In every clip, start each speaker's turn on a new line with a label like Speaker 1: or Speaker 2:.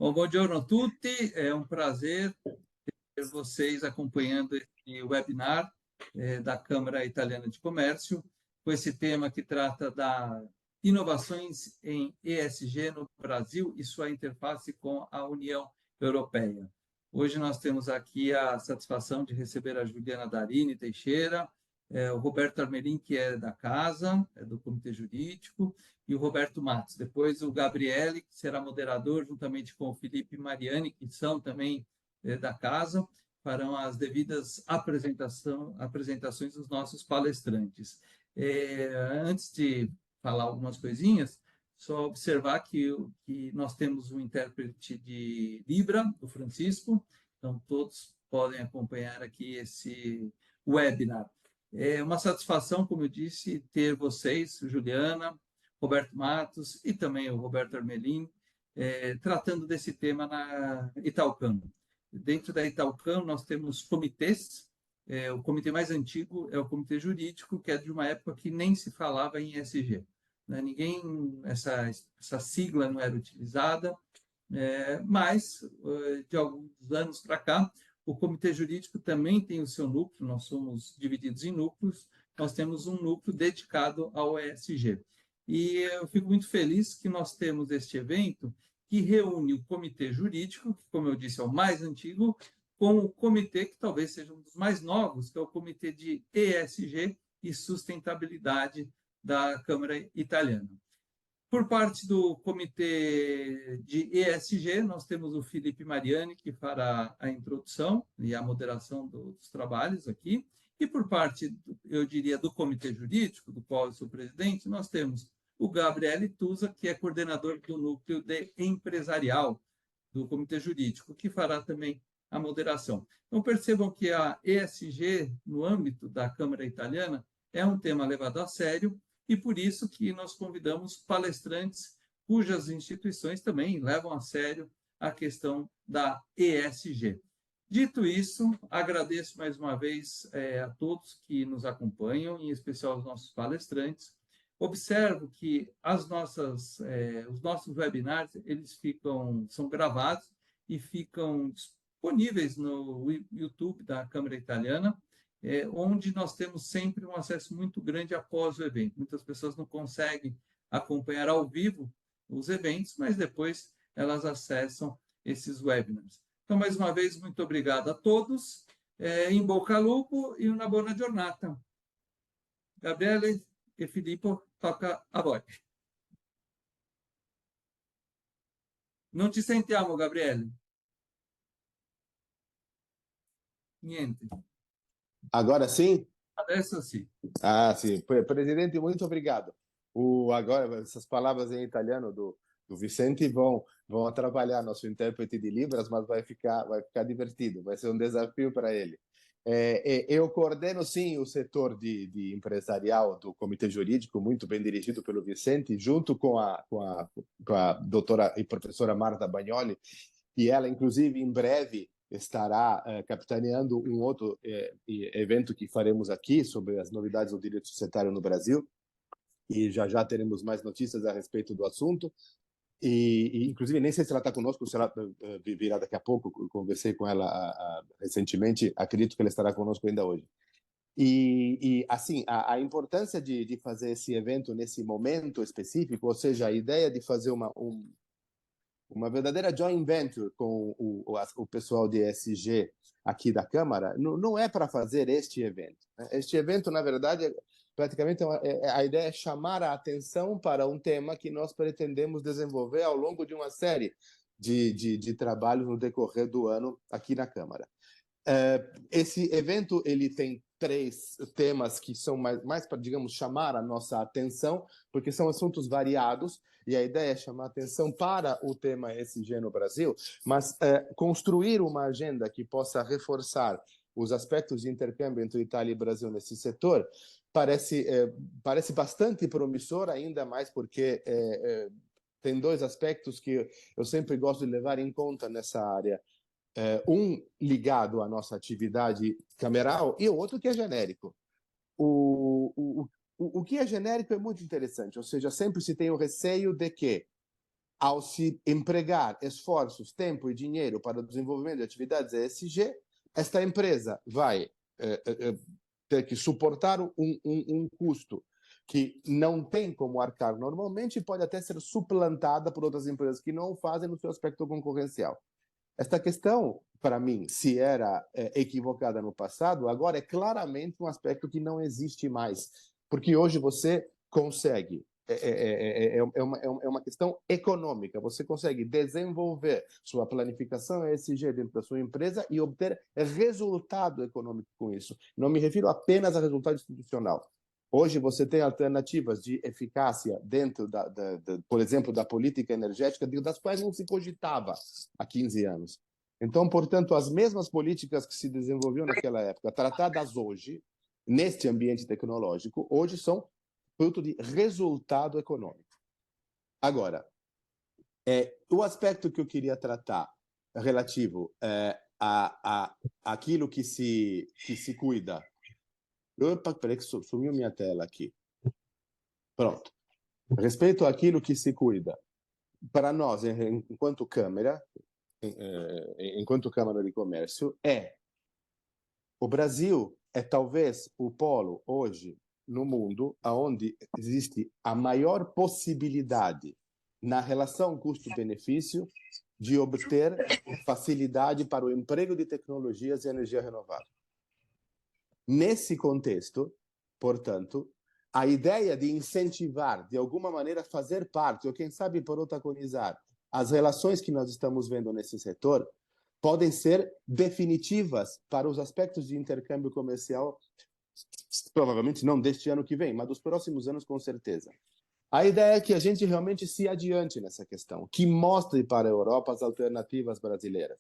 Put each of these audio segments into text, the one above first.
Speaker 1: Bom, buongiorno a tutti, é um prazer ter vocês acompanhando esse webinar da Câmara Italiana de Comércio, com esse tema que trata da inovações em ESG no Brasil e sua interface com a União Europeia. Hoje nós temos aqui a satisfação de receber a Juliana Darini Teixeira, o Roberto Armelin, que é da casa, é do Comitê Jurídico, e o Roberto Matos. Depois o Gabriele, que será moderador, juntamente com o Felipe Mariani, que são também da casa, farão as devidas apresentações dos nossos palestrantes. Antes de falar algumas coisinhas, só observar que nós temos um intérprete de Libra, o Francisco, então todos podem acompanhar aqui esse webinar. É uma satisfação, como eu disse, ter vocês, Juliana, Roberto Matos e também o Roberto Armelin, tratando desse tema na Italcam. Dentro da Italcam, nós temos comitês. O comitê mais antigo é o Comitê Jurídico, que é de uma época que nem se falava em ESG. Né? Essa sigla não era utilizada, mas, de alguns anos para cá, o Comitê Jurídico também tem o seu núcleo, nós somos divididos em núcleos, nós temos um núcleo dedicado ao ESG. E eu fico muito feliz que nós temos este evento que reúne o Comitê Jurídico, que, como eu disse, é o mais antigo, com o comitê que talvez seja um dos mais novos, que é o Comitê de ESG e Sustentabilidade da Câmara Italiana. Por parte do Comitê de ESG, nós temos o Felipe Mariani, que fará a introdução e a moderação dos trabalhos aqui. E por parte, eu diria, do Comitê Jurídico, do qual eu sou presidente, nós temos o Gabriele Tusa, que é coordenador do Núcleo de Empresarial do Comitê Jurídico, que fará também a moderação. Então, percebam que a ESG, no âmbito da Câmara Italiana, é um tema levado a sério, e por isso que nós convidamos palestrantes cujas instituições também levam a sério a questão da ESG. Dito isso, agradeço mais uma vez a todos que nos acompanham, em especial aos nossos palestrantes. Observo que os nossos webinars são gravados e ficam disponíveis no YouTube da Câmara Italiana, onde nós temos sempre um acesso muito grande após o evento. Muitas pessoas não conseguem acompanhar ao vivo os eventos, mas depois elas acessam esses webinars. Então, mais uma vez, muito obrigado a todos. In bocca al lupo e una buona giornata. Gabriele e Filippo, toca a voi. Non ci sentiamo, Gabriele. Niente.
Speaker 2: Agora sim?
Speaker 1: Adesso sim.
Speaker 2: Ah, sim. Presidente, muito obrigado. Agora, essas palavras em italiano do Vicente vão atrapalhar nosso intérprete de Libras, mas vai ficar divertido, vai ser um desafio para ele. Eu coordeno, sim, o setor de empresarial do Comitê Jurídico, muito bem dirigido pelo Vicente, junto com a doutora e professora Marta Bagnoli, e ela, inclusive, em breve, estará capitaneando um outro evento que faremos aqui sobre as novidades do direito societário no Brasil, e já teremos mais notícias a respeito do assunto. Inclusive, nem sei se ela está conosco, se ela virá daqui a pouco. Eu conversei com ela recentemente, acredito que ela estará conosco ainda hoje. Assim, a importância de fazer esse evento nesse momento específico, ou seja, a ideia de fazer uma verdadeira joint venture com o pessoal de ESG aqui da Câmara, não é para fazer este evento. Este evento, na verdade, praticamente a ideia é chamar a atenção para um tema que nós pretendemos desenvolver ao longo de uma série de trabalhos no decorrer do ano aqui na Câmara. Esse evento ele tem 3 temas que são mais para, digamos, chamar a nossa atenção, porque são assuntos variados, e a ideia é chamar a atenção para o tema ESG no Brasil, mas construir uma agenda que possa reforçar os aspectos de intercâmbio entre Itália e Brasil nesse setor parece bastante promissor, ainda mais porque tem 2 aspectos que eu sempre gosto de levar em conta nessa área. Um ligado à nossa atividade cameral e o outro que é genérico. O que é genérico é muito interessante, ou seja, sempre se tem o receio de que ao se empregar esforços, tempo e dinheiro para o desenvolvimento de atividades ESG, esta empresa vai ter que suportar um custo que não tem como arcar normalmente e pode até ser suplantada por outras empresas que não o fazem no seu aspecto concorrencial. Esta questão, para mim, se era equivocada no passado, agora é claramente um aspecto que não existe mais, porque hoje você consegue, é uma questão econômica, você consegue desenvolver sua planificação ESG dentro da sua empresa e obter resultado econômico com isso. Não me refiro apenas a resultado institucional. Hoje você tem alternativas de eficácia dentro, por exemplo, da política energética, das quais não se cogitava há 15 anos. Então, portanto, as mesmas políticas que se desenvolviam naquela época, tratadas hoje, neste ambiente tecnológico, hoje são fruto de resultado econômico. Agora, o aspecto que eu queria tratar relativo a aquilo que se cuida. Opa, peraí que sumiu minha tela aqui. Pronto. Respeito àquilo que se cuida. Para nós, enquanto Câmara de Comércio, o Brasil é talvez o polo hoje no mundo onde existe a maior possibilidade na relação custo-benefício de obter facilidade para o emprego de tecnologias de energia renovável. Nesse contexto, portanto, a ideia de incentivar, de alguma maneira fazer parte, ou quem sabe protagonizar, as relações que nós estamos vendo nesse setor, podem ser definitivas para os aspectos de intercâmbio comercial, provavelmente não deste ano que vem, mas dos próximos anos com certeza. A ideia é que a gente realmente se adiante nessa questão, que mostre para a Europa as alternativas brasileiras,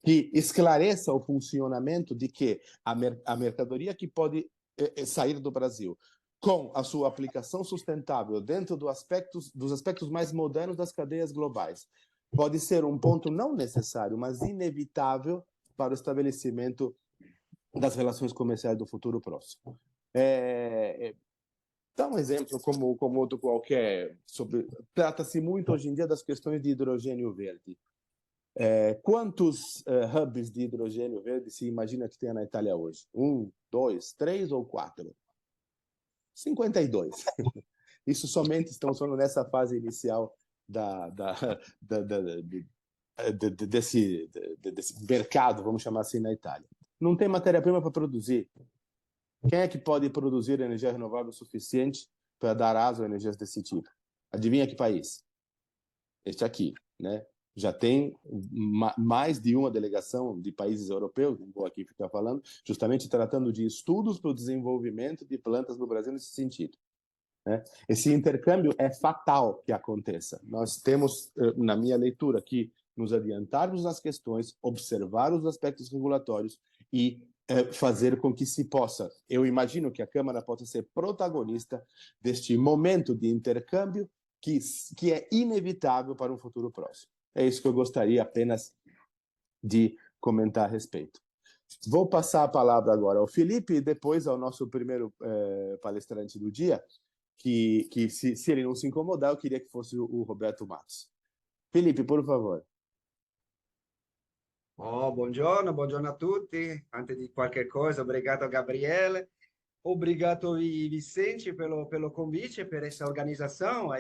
Speaker 2: que esclareça o funcionamento de que a mercadoria que pode sair do Brasil, com a sua aplicação sustentável dentro dos aspectos mais modernos das cadeias globais, pode ser um ponto não necessário, mas inevitável para o estabelecimento das relações comerciais do futuro próximo. Dá um exemplo como outro qualquer. Trata-se muito hoje em dia das questões de hidrogênio verde. Quantos hubs de hidrogênio verde se imagina que tem na Itália hoje? 1, 2, 3 ou 4? 52. Isso somente estamos falando nessa fase inicial desse mercado, vamos chamar assim, na Itália. Não tem matéria-prima para produzir. Quem é que pode produzir energia renovável suficiente para dar asa a energias desse tipo? Adivinha que país? Este aqui, né? Já tem mais de uma delegação de países europeus, não vou aqui ficar falando, justamente tratando de estudos para o desenvolvimento de plantas no Brasil nesse sentido. Né? Esse intercâmbio é fatal que aconteça. Nós temos, na minha leitura, que nos adiantarmos nas questões, observar os aspectos regulatórios e fazer com que se possa, eu imagino que a Câmara possa ser protagonista deste momento de intercâmbio que é inevitável para um futuro próximo. É isso que eu gostaria apenas de comentar a respeito. Vou passar a palavra agora ao Felipe e depois ao nosso primeiro palestrante do dia, que se ele não se incomodar, eu queria que fosse o Roberto Matos. Felipe, por favor.
Speaker 3: Buongiorno a tutti. Antes di qualche cosa, obrigado Gabriele, obrigado Vicente pelo convite, per essa organização,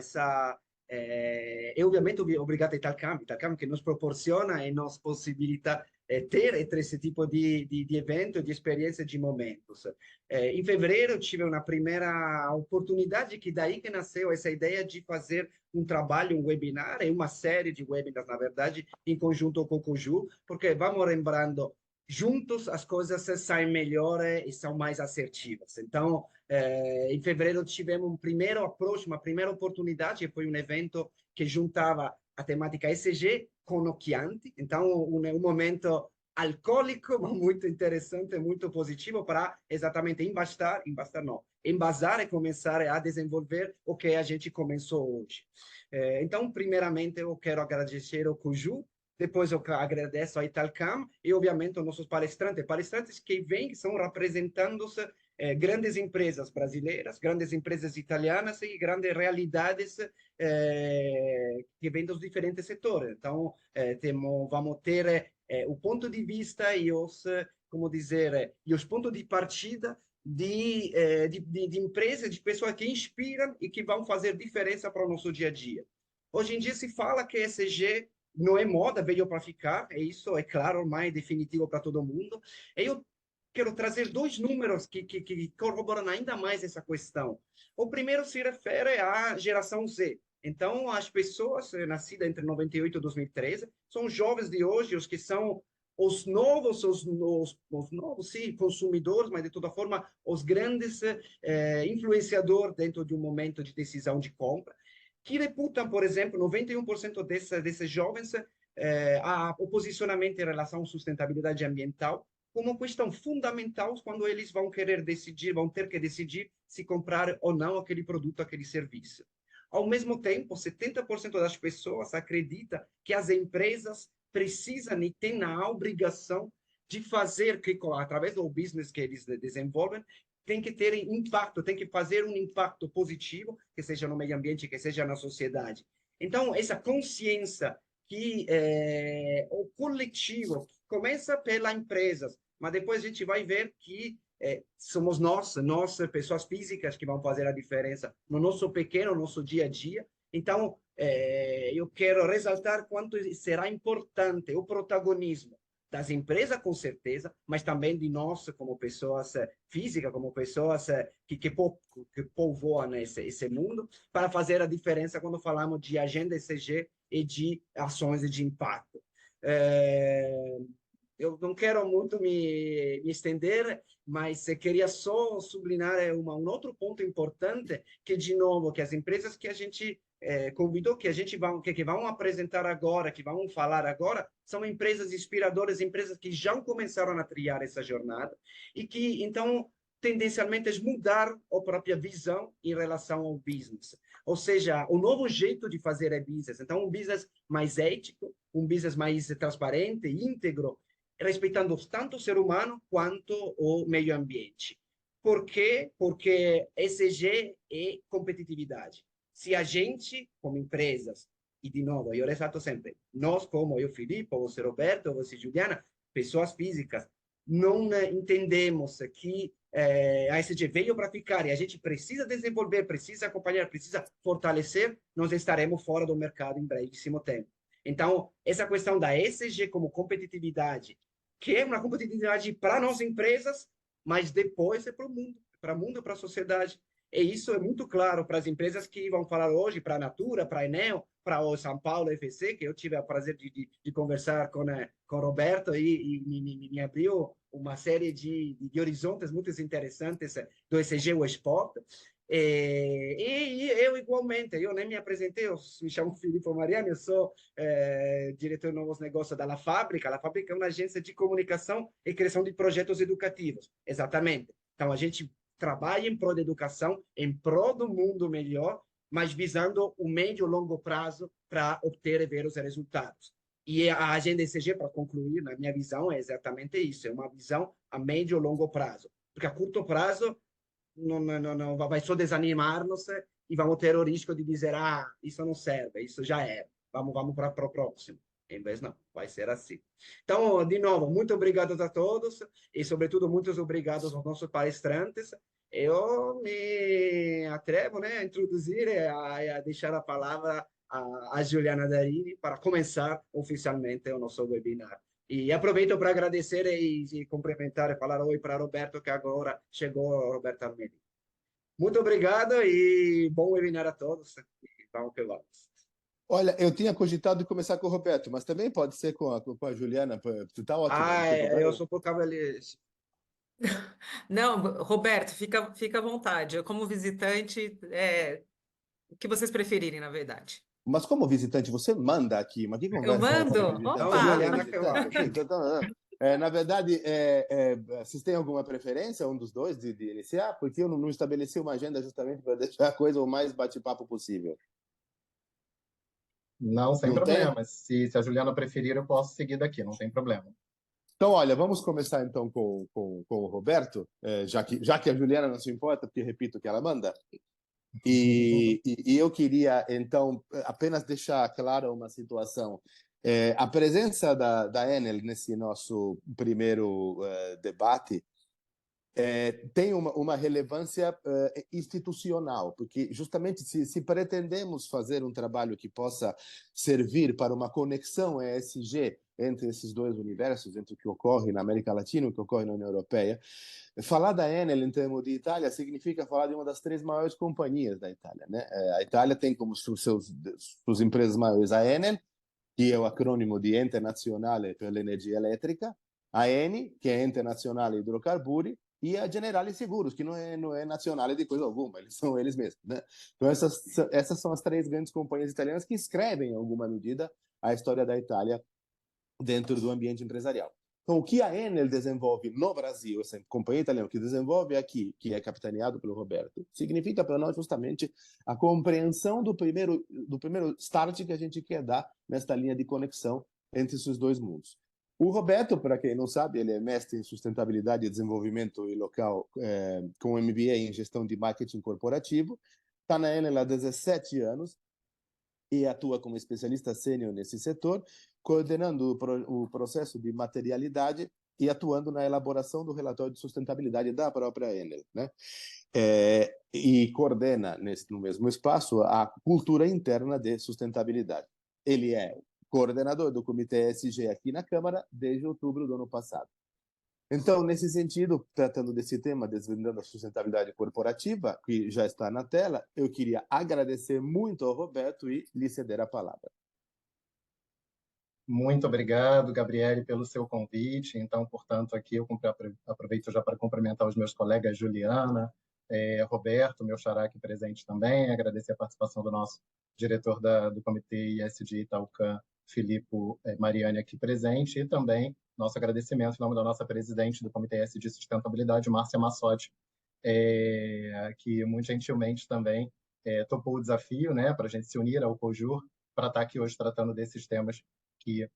Speaker 3: e ovviamente obrigado a Italcam que nos proporciona e nos possibilita ter esse tipo de evento, de experiência, de momentos. Em fevereiro tive uma primeira oportunidade que daí que nasceu essa ideia de fazer um trabalho, um webinar, e uma série de webinars, na verdade, em conjunto com o Coju, porque vamos lembrando, juntos as coisas saem melhor e são mais assertivas. Então, em fevereiro tivemos um primeiro approach, uma primeira oportunidade, foi um evento que juntava a temática ESG com o Chianti, então um momento alcoólico, muito interessante, muito positivo para exatamente embasar e começar a desenvolver o que a gente começou hoje. Então, primeiramente, eu quero agradecer ao Coju, depois eu agradeço a Italcam e, obviamente, aos nossos palestrantes que vêm, que são representantes grandes empresas brasileiras, grandes empresas italianas e grandes realidades que vêm dos diferentes setores. Então, vamos ter o ponto de vista e como dizer, e os pontos de partida de empresas, de pessoas que inspiram e que vão fazer diferença para o nosso dia a dia. Hoje em dia se fala que ESG não é moda, veio para ficar, isso é claro, mais definitivo para todo mundo. Eu quero trazer dois números que corroboram ainda mais essa questão. O primeiro se refere à geração Z. Então, as pessoas nascidas entre 98 e 2013 são jovens de hoje, os que são os novos, sim, consumidores, mas de toda forma, os grandes influenciadores dentro de um momento de decisão de compra, que reputam, por exemplo, 91% desses jovens o posicionamento em relação à sustentabilidade ambiental como questão fundamental quando eles vão querer decidir, vão ter que decidir se comprar ou não aquele produto, aquele serviço. Ao mesmo tempo, 70% das pessoas acreditam que as empresas precisam e têm a obrigação de fazer, que através do business que eles desenvolvem, tem que ter impacto, tem que fazer um impacto positivo, que seja no meio ambiente, que seja na sociedade. Então, essa consciência que o coletivo começa pelas empresas, mas depois a gente vai ver que somos nós, pessoas físicas, que vão fazer a diferença no nosso pequeno, no nosso dia a dia. Então, eu quero ressaltar quanto será importante o protagonismo das empresas, com certeza, mas também de nós, como pessoas físicas, como pessoas que povoam esse mundo, para fazer a diferença quando falamos de agenda ESG e de ações de impacto. Eu não quero muito me estender, mas queria só sublinhar um outro ponto importante, que, de novo, que as empresas que a gente convidou, que vão apresentar agora, que vão falar agora, são empresas inspiradoras, empresas que já começaram a trilhar essa jornada e que, então, tendencialmente, mudar a própria visão em relação ao business. Ou seja, o novo jeito de fazer business. Então, um business mais ético, um business mais transparente, íntegro, respeitando tanto o ser humano quanto o meio ambiente. Por quê? Porque ESG é competitividade. Se a gente, como empresas, e de novo, eu ressalto sempre, nós, como eu, Filipe, você, Roberto, você, Juliana, pessoas físicas, não entendemos que a ESG veio para ficar e a gente precisa desenvolver, precisa acompanhar, precisa fortalecer, nós estaremos fora do mercado em brevíssimo tempo. Então, essa questão da ESG como competitividade, que é uma competitividade para nossas empresas, mas depois é para o mundo, para a sociedade. E isso é muito claro para as empresas que vão falar hoje, para a Natura, para a Enel, para o São Paulo FC, que eu tive o prazer de conversar com o Roberto e me abriu uma série de horizontes muito interessantes do ESG o Sport. E eu, igualmente, eu nem me apresentei, eu me chamo Filipe Mariani, eu sou diretor de novos negócios da La Fábrica. A Fábrica é uma agência de comunicação e criação de projetos educativos, exatamente. Então, a gente trabalha em prol da educação, em prol do mundo melhor, mas visando o médio e longo prazo para obter e ver os resultados. E a agenda ESG, para concluir, na minha visão, é exatamente isso, é uma visão a médio e longo prazo. Porque a curto prazo, não vai só desanimar-nos e vamos ter o risco de dizer, isso não serve, isso já é, vamos para o próximo. Em vez não, vai ser assim. Então, de novo, muito obrigado a todos e, sobretudo, muito obrigado aos nossos palestrantes. Eu me atrevo, a introduzir, a deixar a palavra a Juliana Darini para começar oficialmente o nosso webinar. E aproveito para agradecer e cumprimentar e falar oi para Roberto, que agora chegou, Roberto Armeni. Muito obrigado e bom webinar a todos. Vamos que vamos.
Speaker 2: Olha, eu tinha cogitado de começar com o Roberto, mas também pode ser com a Juliana. Está ótimo.
Speaker 3: Eu sou por cavalheiro.
Speaker 4: Não, Roberto, fica à vontade. Eu, como visitante, o que vocês preferirem, na verdade.
Speaker 2: Mas como visitante, você manda aqui. Mas que conversa?
Speaker 4: Eu mando?
Speaker 2: Opa! Na verdade, vocês têm alguma preferência, um dos dois, de iniciar? Porque eu não estabeleci uma agenda justamente para deixar a coisa o mais bate-papo possível.
Speaker 5: Não, sem problema. Se a Juliana preferir, eu posso seguir daqui, não tem problema.
Speaker 2: Então, olha, vamos começar então com o Roberto, já que a Juliana não se importa, porque repito que ela manda. E eu queria, então, apenas deixar clara uma situação. A presença da Enel nesse nosso primeiro debate tem uma relevância institucional, porque justamente se pretendemos fazer um trabalho que possa servir para uma conexão ESG entre esses dois universos, entre o que ocorre na América Latina e o que ocorre na União Europeia, falar da Enel em termos de Itália significa falar de uma das 3 maiores companhias da Itália, né? A Itália tem como suas empresas maiores a Enel, que é o acrônimo de Ente Nazionale per l'Energia Elétrica, a Eni, que é Ente Nazionale Hidrocarburi, e a Generali Seguros, que não é nacional de coisa alguma, eles são eles mesmos, né? Então essas são as 3 grandes companhias italianas que escrevem, em alguma medida, a história da Itália dentro do ambiente empresarial. Então, o que a Enel desenvolve no Brasil, essa companhia italiana que desenvolve aqui, que é capitaneado pelo Roberto, significa para nós justamente a compreensão do primeiro start que a gente quer dar nesta linha de conexão entre esses dois mundos. O Roberto, para quem não sabe, ele é mestre em sustentabilidade e desenvolvimento local, com MBA em gestão de marketing corporativo, está na Enel há 17 anos e atua como especialista sênior nesse setor, coordenando o processo de materialidade e atuando na elaboração do relatório de sustentabilidade da própria Enel, né? E coordena no mesmo espaço a cultura interna de sustentabilidade. Ele é coordenador do Comitê ESG aqui na Câmara desde outubro do ano passado. Então, nesse sentido, tratando desse tema, desvendando a sustentabilidade corporativa, que já está na tela, eu queria agradecer muito ao Roberto e lhe ceder a palavra.
Speaker 5: Muito obrigado, Gabriele, pelo seu convite. Então, portanto, aqui eu aproveito já para cumprimentar os meus colegas Juliana, Roberto, meu xará aqui presente também, agradecer a participação do nosso diretor do Comitê ESG Itaúcan, Filippo Mariani, aqui presente, e também nosso agradecimento em nome da nossa presidente do Comitê ESG de Sustentabilidade, Márcia Massotti, que muito gentilmente também topou o desafio, né, para a gente se unir ao COJUR para estar aqui hoje tratando desses temas que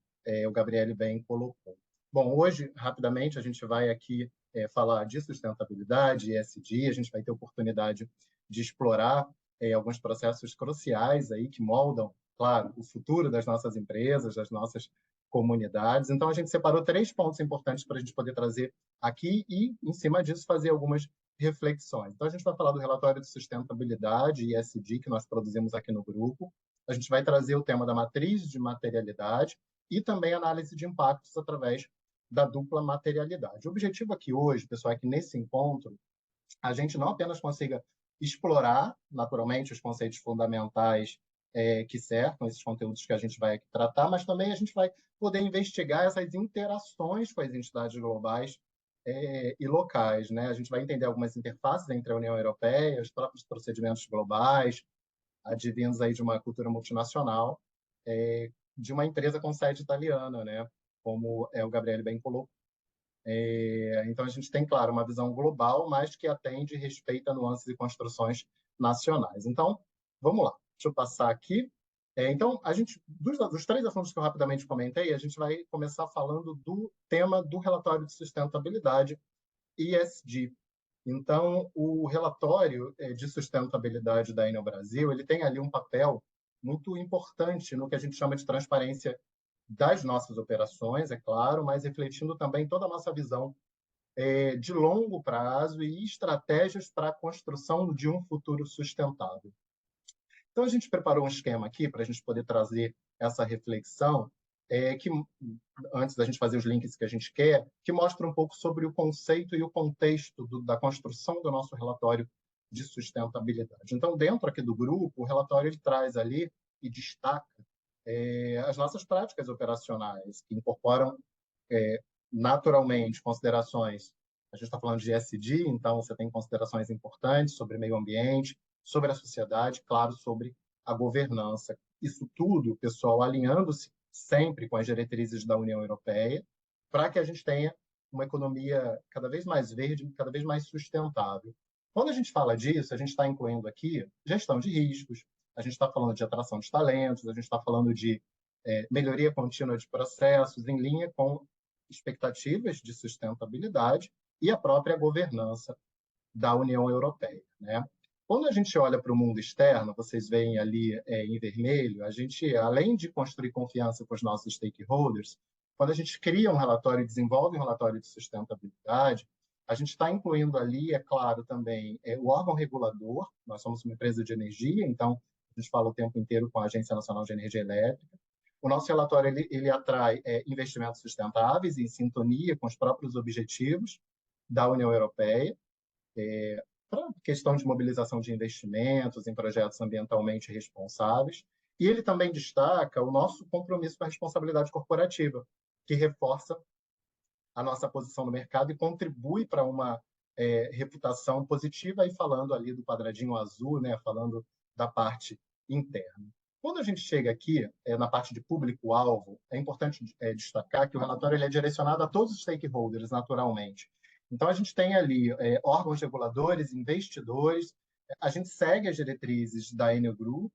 Speaker 5: o Gabriele bem colocou. Bom, hoje, rapidamente, a gente vai aqui falar de sustentabilidade, ESG, a gente vai ter oportunidade de explorar alguns processos cruciais aí que moldam, claro, o futuro das nossas empresas, das nossas comunidades. Então, a gente separou 3 pontos importantes para a gente poder trazer aqui e, em cima disso, fazer algumas reflexões. Então, a gente vai falar do relatório de sustentabilidade e ESG que nós produzimos aqui no grupo. A gente vai trazer o tema da matriz de materialidade e também análise de impactos através da dupla materialidade. O objetivo aqui hoje, pessoal, é que nesse encontro a gente não apenas consiga explorar, naturalmente, os conceitos fundamentais que cercam esses conteúdos que a gente vai aqui tratar, mas também a gente vai poder investigar essas interações com as entidades globais e locais, né? A gente vai entender algumas interfaces entre a União Europeia, os próprios procedimentos globais, advindos aí de uma cultura multinacional, de uma empresa com sede italiana, né? Como o Gabriele bem colocou. Então, a gente tem, claro, uma visão global, mas que atende e respeita nuances e construções nacionais. Então, vamos lá. Deixa eu passar aqui. Então, a gente, dos 3 assuntos que eu rapidamente comentei, a gente vai começar falando do tema do relatório de sustentabilidade ESG. Então, o relatório de sustentabilidade da Enel Brasil, ele tem ali um papel muito importante no que a gente chama de transparência das nossas operações, é claro, mas refletindo também toda a nossa visão de longo prazo e estratégias para a construção de um futuro sustentável. Então, a gente preparou um esquema aqui para a gente poder trazer essa reflexão, que, antes da gente fazer os links que a gente quer, que mostra um pouco sobre o conceito e o contexto da construção do nosso relatório de sustentabilidade. Então, dentro aqui do grupo, o relatório ele traz ali e destaca as nossas práticas operacionais, que incorporam naturalmente considerações. A gente está falando de ESG, então você tem considerações importantes sobre meio ambiente, sobre a sociedade, claro, sobre a governança. Isso tudo, pessoal, alinhando-se sempre com as diretrizes da União Europeia, para que a gente tenha uma economia cada vez mais verde, cada vez mais sustentável. Quando a gente fala disso, a gente está incluindo aqui gestão de riscos, a gente está falando de atração de talentos, a gente está falando de melhoria contínua de processos, em linha com expectativas de sustentabilidade e a própria governança da União Europeia, né? Quando a gente olha para o mundo externo, vocês veem ali em vermelho, a gente, além de construir confiança com os nossos stakeholders, quando a gente cria um relatório e desenvolve um relatório de sustentabilidade, a gente está incluindo ali, é claro, também o órgão regulador. Nós somos uma empresa de energia, então a gente fala o tempo inteiro com a Agência Nacional de Energia Elétrica. O nosso relatório ele atrai investimentos sustentáveis em sintonia com os próprios objetivos da União Europeia, para questão de mobilização de investimentos em projetos ambientalmente responsáveis. E ele também destaca o nosso compromisso com a responsabilidade corporativa, que reforça a nossa posição no mercado e contribui para uma reputação positiva, e falando ali do quadradinho azul, né, falando da parte interna. Quando a gente chega aqui, na parte de público-alvo, é importante destacar que o relatório ele é direcionado a todos os stakeholders, naturalmente. Então, a gente tem ali órgãos reguladores, investidores, a gente segue as diretrizes da Enel Group,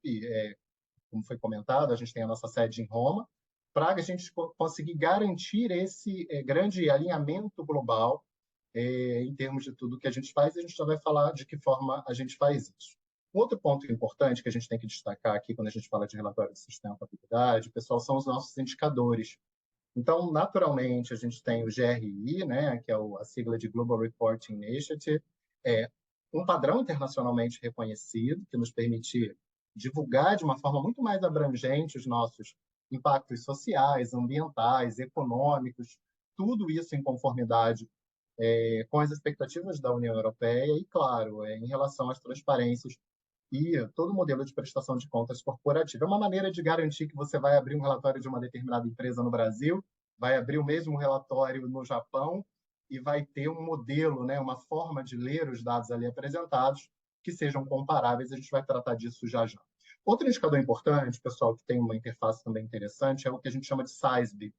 Speaker 5: como foi comentado, a gente tem a nossa sede em Roma, para a gente conseguir garantir esse grande alinhamento global em termos de tudo que a gente faz, e a gente já vai falar de que forma a gente faz isso. Outro ponto importante que a gente tem que destacar aqui quando a gente fala de relatório de sustentabilidade, pessoal, são os nossos indicadores. Então, naturalmente, a gente tem o GRI, né, que é a sigla de Global Reporting Initiative, um padrão internacionalmente reconhecido que nos permite divulgar de uma forma muito mais abrangente os nossos impactos sociais, ambientais, econômicos, tudo isso em conformidade com as expectativas da União Europeia e, claro, em relação às transparências e todo o modelo de prestação de contas corporativa. É uma maneira de garantir que você vai abrir um relatório de uma determinada empresa no Brasil, vai abrir o mesmo relatório no Japão e vai ter um modelo, né, uma forma de ler os dados ali apresentados que sejam comparáveis. A gente vai tratar disso já já. Outro indicador importante, pessoal, que tem uma interface também interessante, é o que a gente chama de SASB,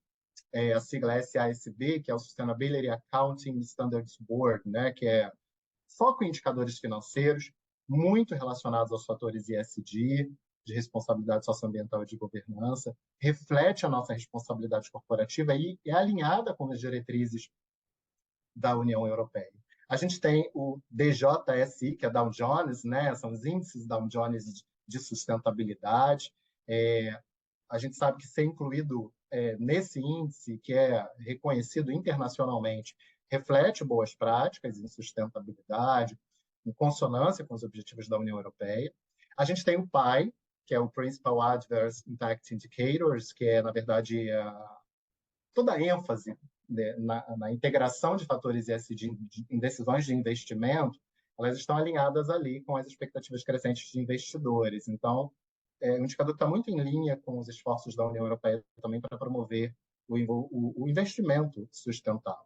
Speaker 5: a sigla SASB, que é o Sustainability Accounting Standards Board, né, que é foco em indicadores financeiros, muito relacionados aos fatores ESG, de responsabilidade socioambiental e de governança, reflete a nossa responsabilidade corporativa e é alinhada com as diretrizes da União Europeia. A gente tem o DJSI, que é Dow Jones, né? São os índices Dow Jones de sustentabilidade. A gente sabe que ser incluído nesse índice, que é reconhecido internacionalmente, reflete boas práticas em sustentabilidade, em consonância com os objetivos da União Europeia. A gente tem o PAI, que é o Principal Adverse Impact Indicators, que é, na verdade, toda a ênfase na integração de fatores ESG em decisões de investimento, elas estão alinhadas ali com as expectativas crescentes de investidores. Então, o indicador está muito em linha com os esforços da União Europeia também para promover o investimento sustentável.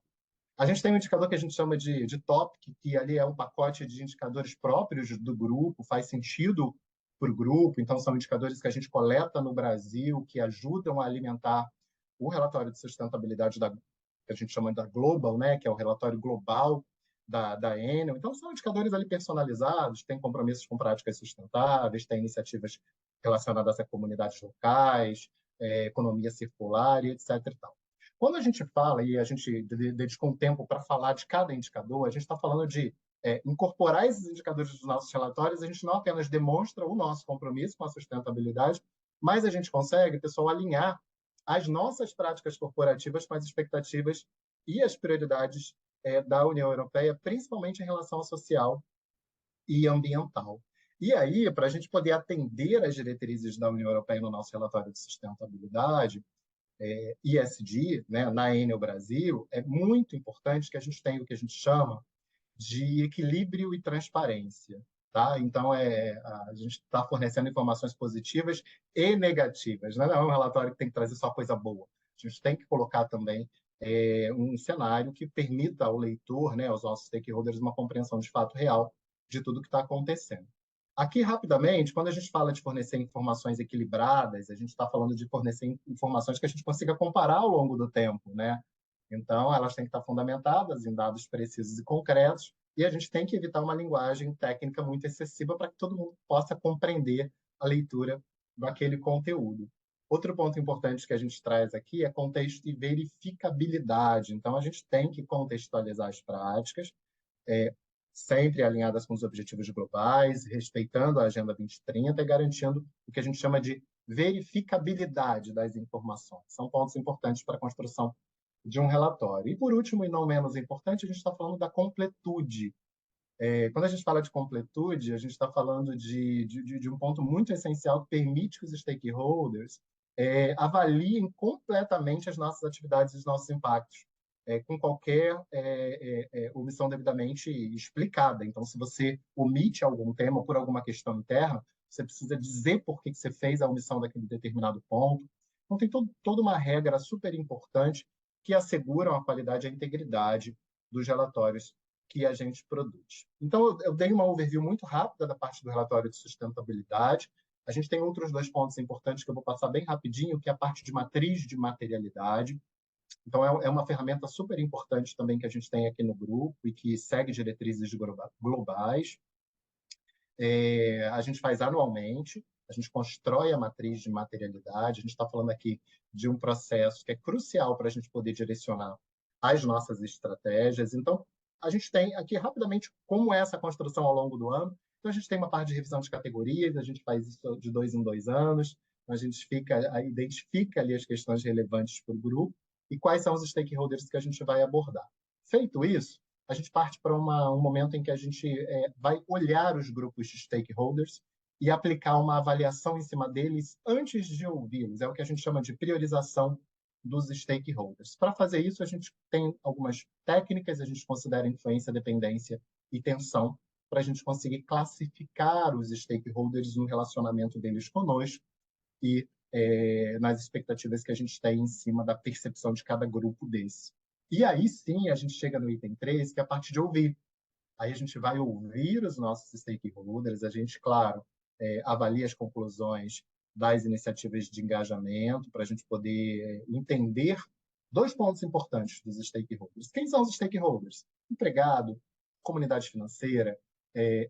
Speaker 5: A gente tem um indicador que a gente chama de TOPIC, que ali é um pacote de indicadores próprios do grupo, faz sentido para o grupo, então são indicadores que a gente coleta no Brasil, que ajudam a alimentar o relatório de sustentabilidade que a gente chama da Global, né, que é o relatório global da Enel. Então, são indicadores ali personalizados, tem compromissos com práticas sustentáveis, tem iniciativas relacionadas a comunidades locais, economia circular e etc. E tal. Quando a gente fala, e a gente dedicou um tempo para falar de cada indicador, a gente está falando de incorporar esses indicadores dos nossos relatórios. A gente não apenas demonstra o nosso compromisso com a sustentabilidade, mas a gente consegue, pessoal, alinhar as nossas práticas corporativas com as expectativas e as prioridades da União Europeia, principalmente em relação ao social e ambiental. E aí, para a gente poder atender às diretrizes da União Europeia no nosso relatório de sustentabilidade, ESG, né, na Enel Brasil, é muito importante que a gente tenha o que a gente chama de equilíbrio e transparência. Tá? Então, a gente está fornecendo informações positivas e negativas. Não é um relatório que tem que trazer só coisa boa. A gente tem que colocar também um cenário que permita ao leitor, né, aos nossos stakeholders, uma compreensão de fato real de tudo que está acontecendo. Aqui, rapidamente, quando a gente fala de fornecer informações equilibradas, a gente está falando de fornecer informações que a gente consiga comparar ao longo do tempo, né? Então, elas têm que estar fundamentadas em dados precisos e concretos, e a gente tem que evitar uma linguagem técnica muito excessiva para que todo mundo possa compreender a leitura daquele conteúdo. Outro ponto importante que a gente traz aqui é contexto e verificabilidade. Então, a gente tem que contextualizar as práticas, sempre alinhadas com os objetivos globais, respeitando a Agenda 2030 e garantindo o que a gente chama de verificabilidade das informações. São pontos importantes para a construção de um relatório. E, por último, e não menos importante, a gente está falando da completude. Quando a gente fala de completude, a gente está falando de um ponto muito essencial que permite que os stakeholders avaliem completamente as nossas atividades e os nossos impactos, com qualquer omissão devidamente explicada. Então, se você omite algum tema por alguma questão interna, você precisa dizer por que você fez a omissão daquele determinado ponto. Então, tem toda uma regra super importante que asseguram a qualidade e a integridade dos relatórios que a gente produz. Então, eu dei uma overview muito rápida da parte do relatório de sustentabilidade. A gente tem outros 2 pontos importantes que eu vou passar bem rapidinho, que é a parte de matriz de materialidade. Então, é uma ferramenta super importante também que a gente tem aqui no grupo e que segue diretrizes globais. A gente faz anualmente, a gente constrói a matriz de materialidade, a gente está falando aqui de um processo que é crucial para a gente poder direcionar as nossas estratégias. Então, a gente tem aqui rapidamente como é essa construção ao longo do ano. Então, a gente tem uma parte de revisão de categorias, a gente faz isso de 2 em 2 anos, a gente identifica ali as questões relevantes para o grupo e quais são os stakeholders que a gente vai abordar. Feito isso, a gente parte para um momento em que a gente vai olhar os grupos de stakeholders e aplicar uma avaliação em cima deles antes de ouvi-los. É o que a gente chama de priorização dos stakeholders. Para fazer isso, a gente tem algumas técnicas, a gente considera influência, dependência e tensão, para a gente conseguir classificar os stakeholders no relacionamento deles conosco e nas expectativas que a gente tem em cima da percepção de cada grupo desse. E aí sim, a gente chega no item 3, que é a parte de ouvir. Aí a gente vai ouvir os nossos stakeholders, a gente, claro, avalia as conclusões das iniciativas de engajamento, para a gente poder entender 2 pontos importantes dos stakeholders. Quem são os stakeholders? Empregado, comunidade financeira,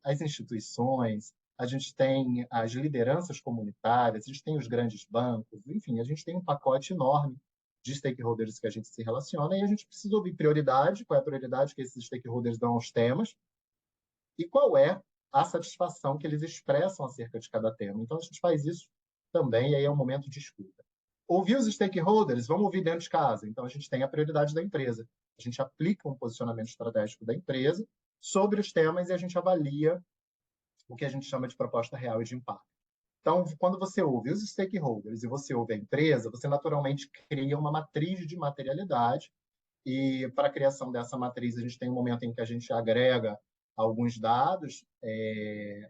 Speaker 5: as instituições, a gente tem as lideranças comunitárias, a gente tem os grandes bancos, enfim, a gente tem um pacote enorme de stakeholders que a gente se relaciona e a gente precisa ouvir prioridade, qual é a prioridade que esses stakeholders dão aos temas e qual é a satisfação que eles expressam acerca de cada tema. Então, a gente faz isso também, e aí é um momento de escuta. Ouvir os stakeholders, vamos ouvir dentro de casa. Então, a gente tem a prioridade da empresa. A gente aplica um posicionamento estratégico da empresa sobre os temas e a gente avalia o que a gente chama de proposta real e de impacto. Então, quando você ouve os stakeholders e você ouve a empresa, você naturalmente cria uma matriz de materialidade e para a criação dessa matriz a gente tem um momento em que a gente agrega alguns dados e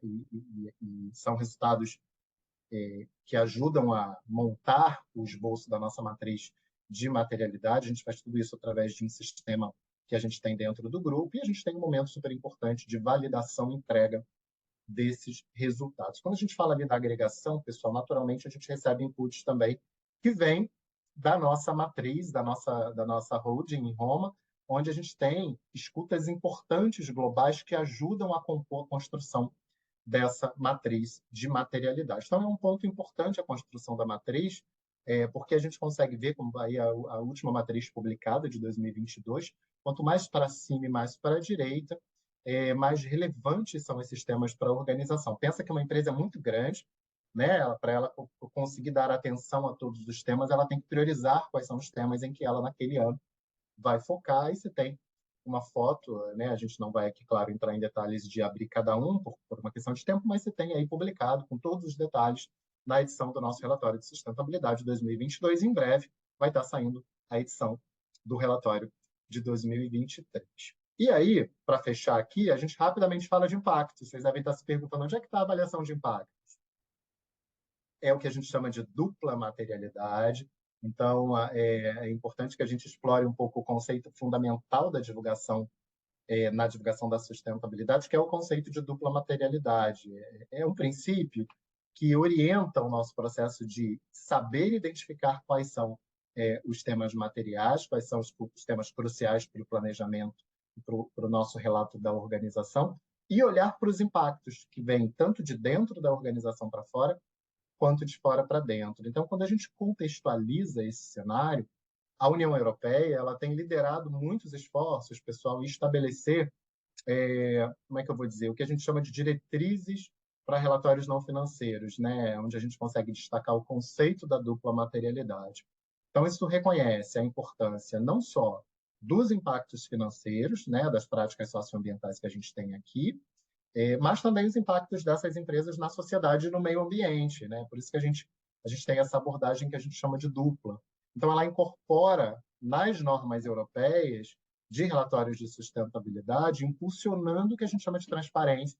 Speaker 5: são resultados que ajudam a montar o esboço da nossa matriz de materialidade. A gente faz tudo isso através de um sistema que a gente tem dentro do grupo e a gente tem um momento super importante de validação e entrega desses resultados. Quando a gente fala ali da agregação, pessoal, naturalmente a gente recebe inputs também que vêm da nossa matriz, da nossa holding em Roma, onde a gente tem escutas importantes globais que ajudam a compor a construção dessa matriz de materialidade. Então, é um ponto importante a construção da matriz, porque a gente consegue ver, como aí a última matriz publicada de 2022, quanto mais para cima e mais para a direita, mais relevantes são esses temas para a organização. Pensa que uma empresa é muito grande, né? Para ela conseguir dar atenção a todos os temas, ela tem que priorizar quais são os temas em que ela, naquele ano, vai focar. E se tem uma foto, né? A gente não vai aqui, claro, entrar em detalhes de abrir cada um por uma questão de tempo, mas você tem aí publicado com todos os detalhes na edição do nosso relatório de sustentabilidade 2022. Em breve vai estar saindo a edição do relatório de 2023. E aí, para fechar aqui, a gente rapidamente fala de impacto. Vocês devem estar se perguntando onde é que está a avaliação de impacto. É o que a gente chama de dupla materialidade. Então, é importante que a gente explore um pouco o conceito fundamental da divulgação, na divulgação da sustentabilidade, que é o conceito de dupla materialidade. É um princípio que orienta o nosso processo de saber identificar quais são os temas materiais, quais são os temas cruciais para o planejamento, para o nosso relato da organização, e olhar para os impactos que vêm tanto de dentro da organização para fora, quanto de fora para dentro. Então, quando a gente contextualiza esse cenário, a União Europeia ela tem liderado muitos esforços, pessoal, em estabelecer, como é que eu vou dizer, o que a gente chama de diretrizes para relatórios não financeiros, né? Onde a gente consegue destacar o conceito da dupla materialidade. Então, isso reconhece a importância não só dos impactos financeiros, né, das práticas socioambientais que a gente tem aqui, mas também os impactos dessas empresas na sociedade e no meio ambiente, né? Por isso que a gente tem essa abordagem que a gente chama de dupla. Então, ela incorpora nas normas europeias de relatórios de sustentabilidade, impulsionando o que a gente chama de transparência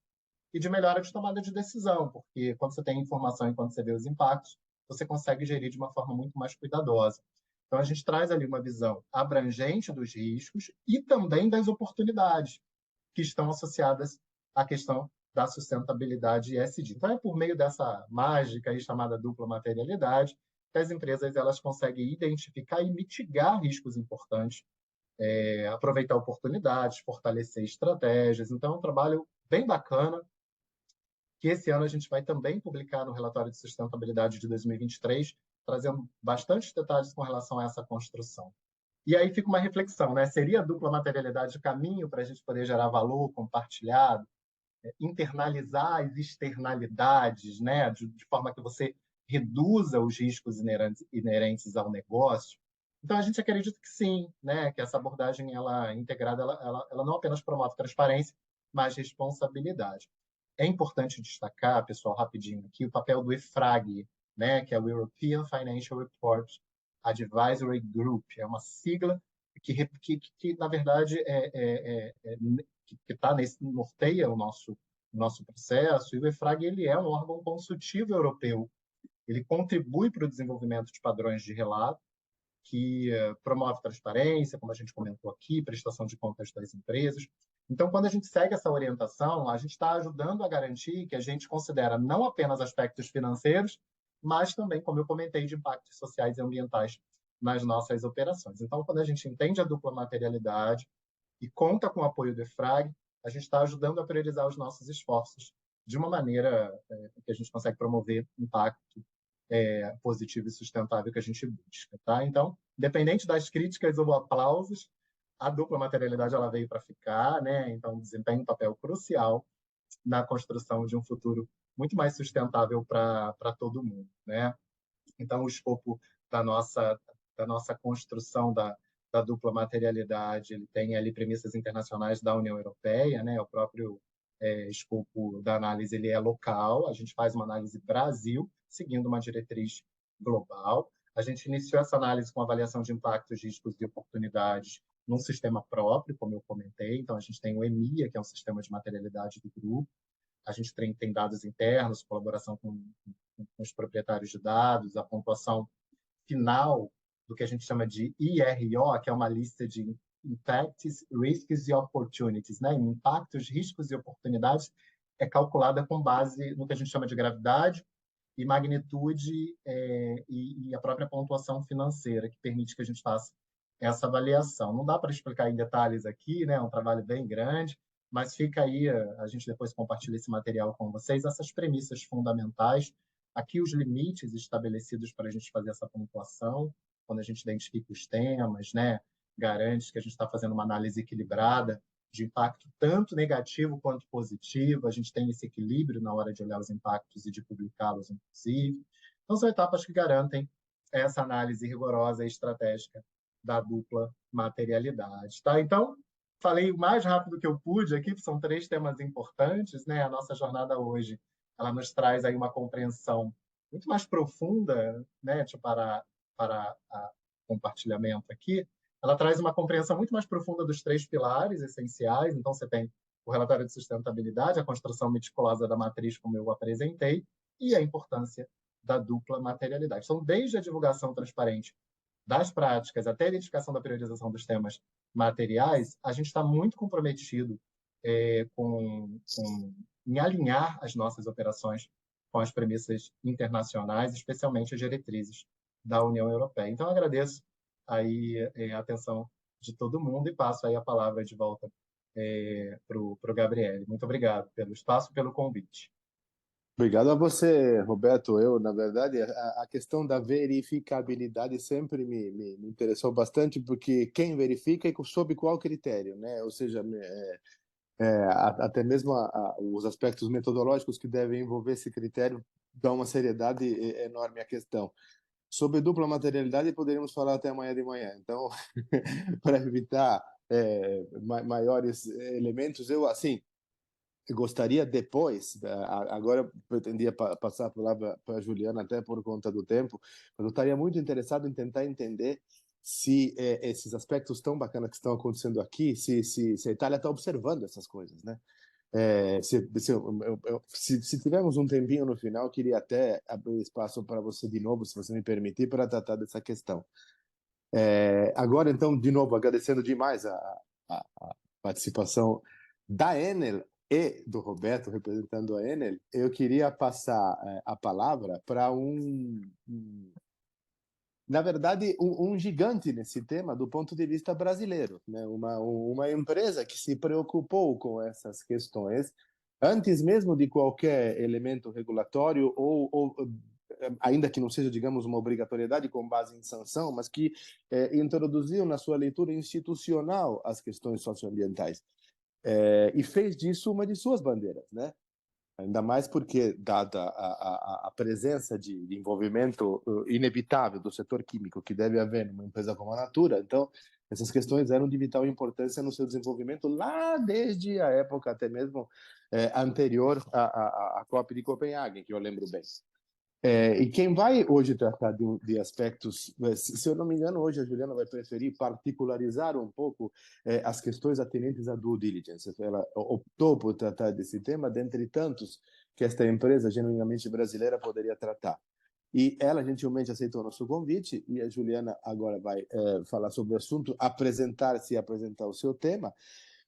Speaker 5: e de melhora de tomada de decisão, porque quando você tem informação e quando você vê os impactos, você consegue gerir de uma forma muito mais cuidadosa. Então, a gente traz ali uma visão abrangente dos riscos e também das oportunidades que estão associadas à questão da sustentabilidade ESG. Então, é por meio dessa mágica aí chamada dupla materialidade que as empresas elas conseguem identificar e mitigar riscos importantes, aproveitar oportunidades, fortalecer estratégias. Então, é um trabalho bem bacana, que esse ano a gente vai também publicar no relatório de sustentabilidade de 2023, trazendo bastante detalhes com relação a essa construção. E aí fica uma reflexão, né? Seria a dupla materialidade o caminho para a gente poder gerar valor compartilhado, internalizar as externalidades, né? De forma que você reduza os riscos inerentes ao negócio? Então, a gente acredita que sim, né? Que essa abordagem ela integrada ela não apenas promove transparência, mas responsabilidade. É importante destacar, pessoal, rapidinho aqui, o papel do EFRAG, né? Que é o European Financial Report Advisory Group. É uma sigla que na verdade, que norteia o nosso processo, e o EFRAG ele é um órgão consultivo europeu. Ele contribui para o desenvolvimento de padrões de relato, que promove transparência, como a gente comentou aqui, prestação de contas das empresas. Então, quando a gente segue essa orientação, a gente está ajudando a garantir que a gente considera não apenas aspectos financeiros, mas também, como eu comentei, de impactos sociais e ambientais nas nossas operações. Então, quando a gente entende a dupla materialidade e conta com o apoio do EFRAG, a gente está ajudando a priorizar os nossos esforços de uma maneira que a gente consegue promover impacto positivo e sustentável que a gente busca, tá? Então, independente das críticas ou aplausos, a dupla materialidade ela veio para ficar, né? Então, desempenha um papel crucial na construção de um futuro muito mais sustentável para todo mundo, né? Então, o escopo da nossa construção da dupla materialidade, ele tem ali premissas internacionais da União Europeia, né? O próprio escopo da análise ele é local, a gente faz uma análise Brasil, seguindo uma diretriz global. A gente iniciou essa análise com avaliação de impactos, riscos e oportunidades num sistema próprio, como eu comentei. Então, a gente tem o EMIA, que é um sistema de materialidade do grupo. A gente tem dados internos, colaboração com os proprietários de dados, a pontuação final do que a gente chama de IRO, que é uma lista de Impacts, Risks e Opportunities, né? Impactos, riscos e oportunidades é calculada com base no que a gente chama de gravidade e magnitude e a própria pontuação financeira, que permite que a gente faça essa avaliação. Não dá para explicar em detalhes aqui, né? É um trabalho bem grande, mas fica aí, a gente depois compartilha esse material com vocês, essas premissas fundamentais, aqui os limites estabelecidos para a gente fazer essa pontuação, quando a gente identifica os temas, né? Garante que a gente está fazendo uma análise equilibrada de impacto tanto negativo quanto positivo, a gente tem esse equilíbrio na hora de olhar os impactos e de publicá-los, inclusive. Então, são etapas que garantem essa análise rigorosa e estratégica da dupla materialidade. Tá? Então, falei o mais rápido que eu pude aqui, que são 3 temas importantes, né? A nossa jornada hoje, ela nos traz aí uma compreensão muito mais profunda, né? Para compartilhamento aqui, ela traz uma compreensão muito mais profunda dos 3 pilares essenciais. Então, você tem o relatório de sustentabilidade, a construção meticulosa da matriz, como eu apresentei, e a importância da dupla materialidade. Então, desde a divulgação transparente das práticas até a identificação da priorização dos temas materiais, a gente está muito comprometido em alinhar as nossas operações com as premissas internacionais, especialmente as diretrizes da União Europeia. Então, eu agradeço aí a atenção de todo mundo e passo aí a palavra de volta para o Gabriele. Muito obrigado pelo espaço e pelo convite.
Speaker 2: Obrigado a você, Roberto. Eu, na verdade, a questão da verificabilidade sempre me interessou bastante, porque quem verifica e sob qual critério, né? Ou seja, até mesmo os aspectos metodológicos que devem envolver esse critério dão uma seriedade enorme à questão. Sobre dupla materialidade, poderíamos falar até amanhã de manhã. Então, para evitar maiores elementos, eu, assim, gostaria depois, agora eu pretendia passar a palavra para a Juliana até por conta do tempo, mas eu estaria muito interessado em tentar entender se esses aspectos tão bacanas que estão acontecendo aqui, se a Itália está observando essas coisas, né? Se tivermos um tempinho no final, eu queria até abrir espaço para você de novo, se você me permitir, para tratar dessa questão. Agora, então, de novo, agradecendo demais a participação da Enel e do Roberto, representando a Enel, eu queria passar a palavra para na verdade, gigante nesse tema do ponto de vista brasileiro, né? Uma empresa que se preocupou com essas questões antes mesmo de qualquer elemento regulatório ou ainda que não seja, digamos, uma obrigatoriedade com base em sanção, mas que introduziu na sua leitura institucional as questões socioambientais e fez disso uma de suas bandeiras, né? Ainda mais porque, dada a presença de envolvimento inevitável do setor químico que deve haver numa empresa como a Natura, então essas questões eram de vital importância no seu desenvolvimento lá desde a época até mesmo anterior à COP de Copenhague, que eu lembro bem. E quem vai hoje tratar de aspectos, se eu não me engano, hoje a Juliana vai preferir particularizar um pouco as questões atinentes à due diligence. Ela optou por tratar desse tema, dentre tantos que esta empresa genuinamente brasileira poderia tratar. E ela gentilmente aceitou nosso convite, e a Juliana agora vai falar sobre o assunto, apresentar-se e apresentar o seu tema.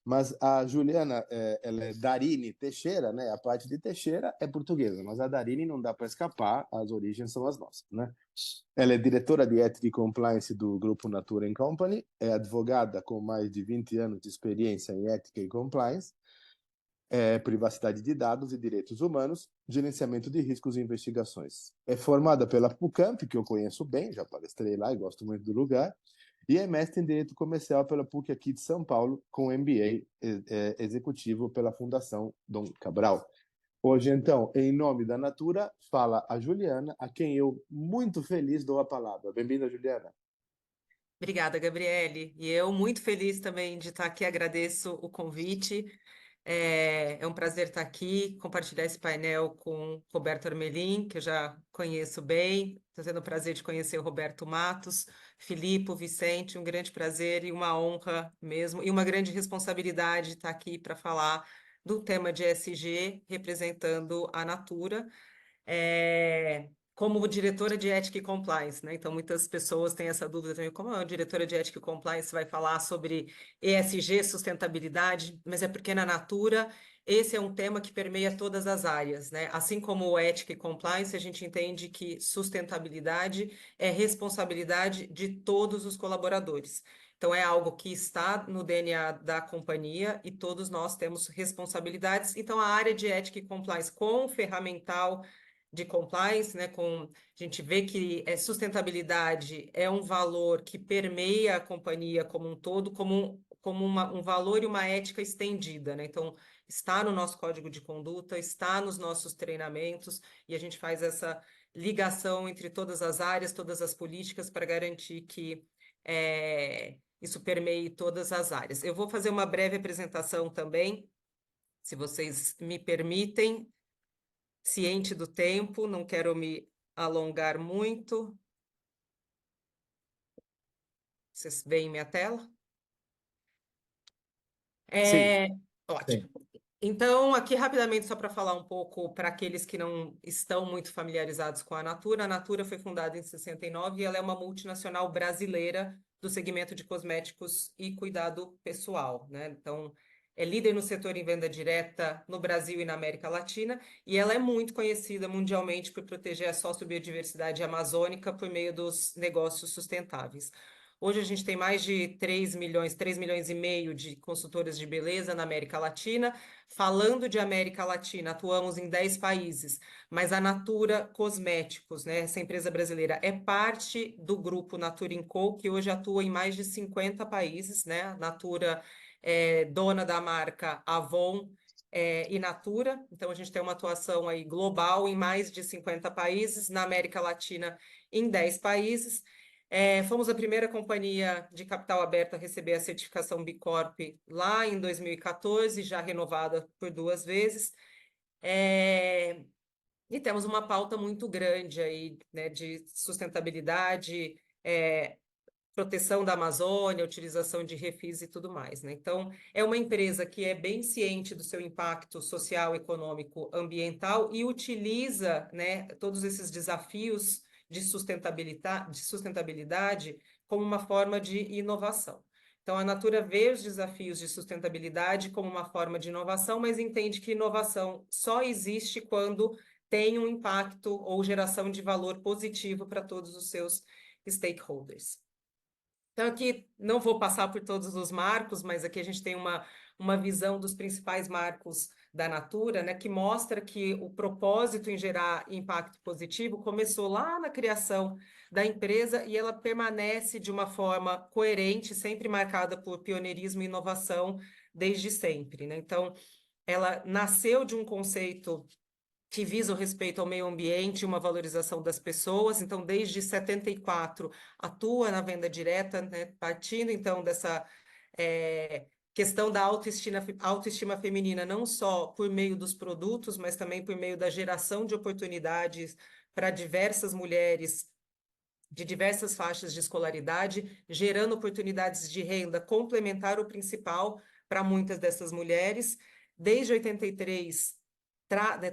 Speaker 2: Mas a Juliana, ela é Darini Teixeira, né? A parte de Teixeira é portuguesa, mas a Darini não dá para escapar, as origens são as nossas, né? Ela é diretora de Ética e Compliance do Grupo Natura Company, é advogada com mais de 20 anos de experiência em Ética e Compliance, privacidade de dados e direitos humanos, gerenciamento de riscos e investigações. É formada pela PUCamp, que eu conheço bem, já palestrei lá e gosto muito do lugar, e é mestre em Direito Comercial pela PUC aqui de São Paulo, com MBA executivo pela Fundação Dom Cabral. Hoje, então, em nome da Natura, fala a Juliana, a quem eu, muito feliz, dou a palavra. Bem-vinda, Juliana.
Speaker 4: Obrigada, Gabriele. E eu muito feliz também de estar aqui, agradeço o convite. É um prazer estar aqui, compartilhar esse painel com Roberto Armelin, que eu já conheço bem. Estou tendo o prazer de conhecer o Roberto Matos, Filipe, Vicente, um grande prazer e uma honra mesmo, e uma grande responsabilidade estar aqui para falar do tema de ESG, representando a Natura. Como diretora de Ética e Compliance, né? Então, muitas pessoas têm essa dúvida também, como a diretora de Ética e Compliance vai falar sobre ESG, sustentabilidade, mas é porque na Natura esse é um tema que permeia todas as áreas, né? Assim como Ética e Compliance, a gente entende que sustentabilidade é responsabilidade de todos os colaboradores. Então, é algo que está no DNA da companhia e todos nós temos responsabilidades. Então, a área de Ética e Compliance com ferramental de compliance, né, a gente vê que sustentabilidade é um valor que permeia a companhia como um todo, como um valor e uma ética estendida, né? Então, está no nosso código de conduta, está nos nossos treinamentos, e a gente faz essa ligação entre todas as áreas, todas as políticas, para garantir que isso permeie todas as áreas. Eu vou fazer uma breve apresentação também, se vocês me permitem, ciente do tempo, não quero me alongar muito. Vocês veem minha tela?
Speaker 2: Sim.
Speaker 4: Ótimo. Então, aqui rapidamente, só para falar um pouco para aqueles que não estão muito familiarizados com a Natura foi fundada em 69 e ela é uma multinacional brasileira do segmento de cosméticos e cuidado pessoal, né? Então, é líder no setor em venda direta no Brasil e na América Latina, e ela é muito conhecida mundialmente por proteger a sociobiodiversidade amazônica por meio dos negócios sustentáveis. Hoje a gente tem mais de 3 milhões e meio de consultoras de beleza na América Latina. Falando de América Latina, atuamos em 10 países, mas a Natura Cosméticos, né, essa empresa brasileira, é parte do grupo Natura &Co, que hoje atua em mais de 50 países, né? A Natura é dona da marca Avon e Natura, então a gente tem uma atuação aí global em mais de 50 países, na América Latina em 10 países. Fomos a primeira companhia de capital aberto a receber a certificação B Corp lá em 2014, já renovada por 2 vezes. E temos uma pauta muito grande aí, né, de sustentabilidade, proteção da Amazônia, utilização de refis e tudo mais, né? Então, é uma empresa que é bem ciente do seu impacto social, econômico, ambiental e utiliza, né, todos esses desafios de sustentabilidade como uma forma de inovação. Então, a Natura vê os desafios de sustentabilidade como uma forma de inovação, mas entende que inovação só existe quando tem um impacto ou geração de valor positivo para todos os seus stakeholders. Então, aqui não vou passar por todos os marcos, mas aqui a gente tem uma visão dos principais marcos da Natura, né, que mostra que o propósito em gerar impacto positivo começou lá na criação da empresa e ela permanece de uma forma coerente, sempre marcada por pioneirismo e inovação desde sempre, né? Então, ela nasceu de um conceito que visa o respeito ao meio ambiente e uma valorização das pessoas. Então, desde 74, atua na venda direta, né, partindo, então, dessa questão da autoestima feminina, não só por meio dos produtos, mas também por meio da geração de oportunidades para diversas mulheres de diversas faixas de escolaridade, gerando oportunidades de renda complementar o principal para muitas dessas mulheres. Desde 83,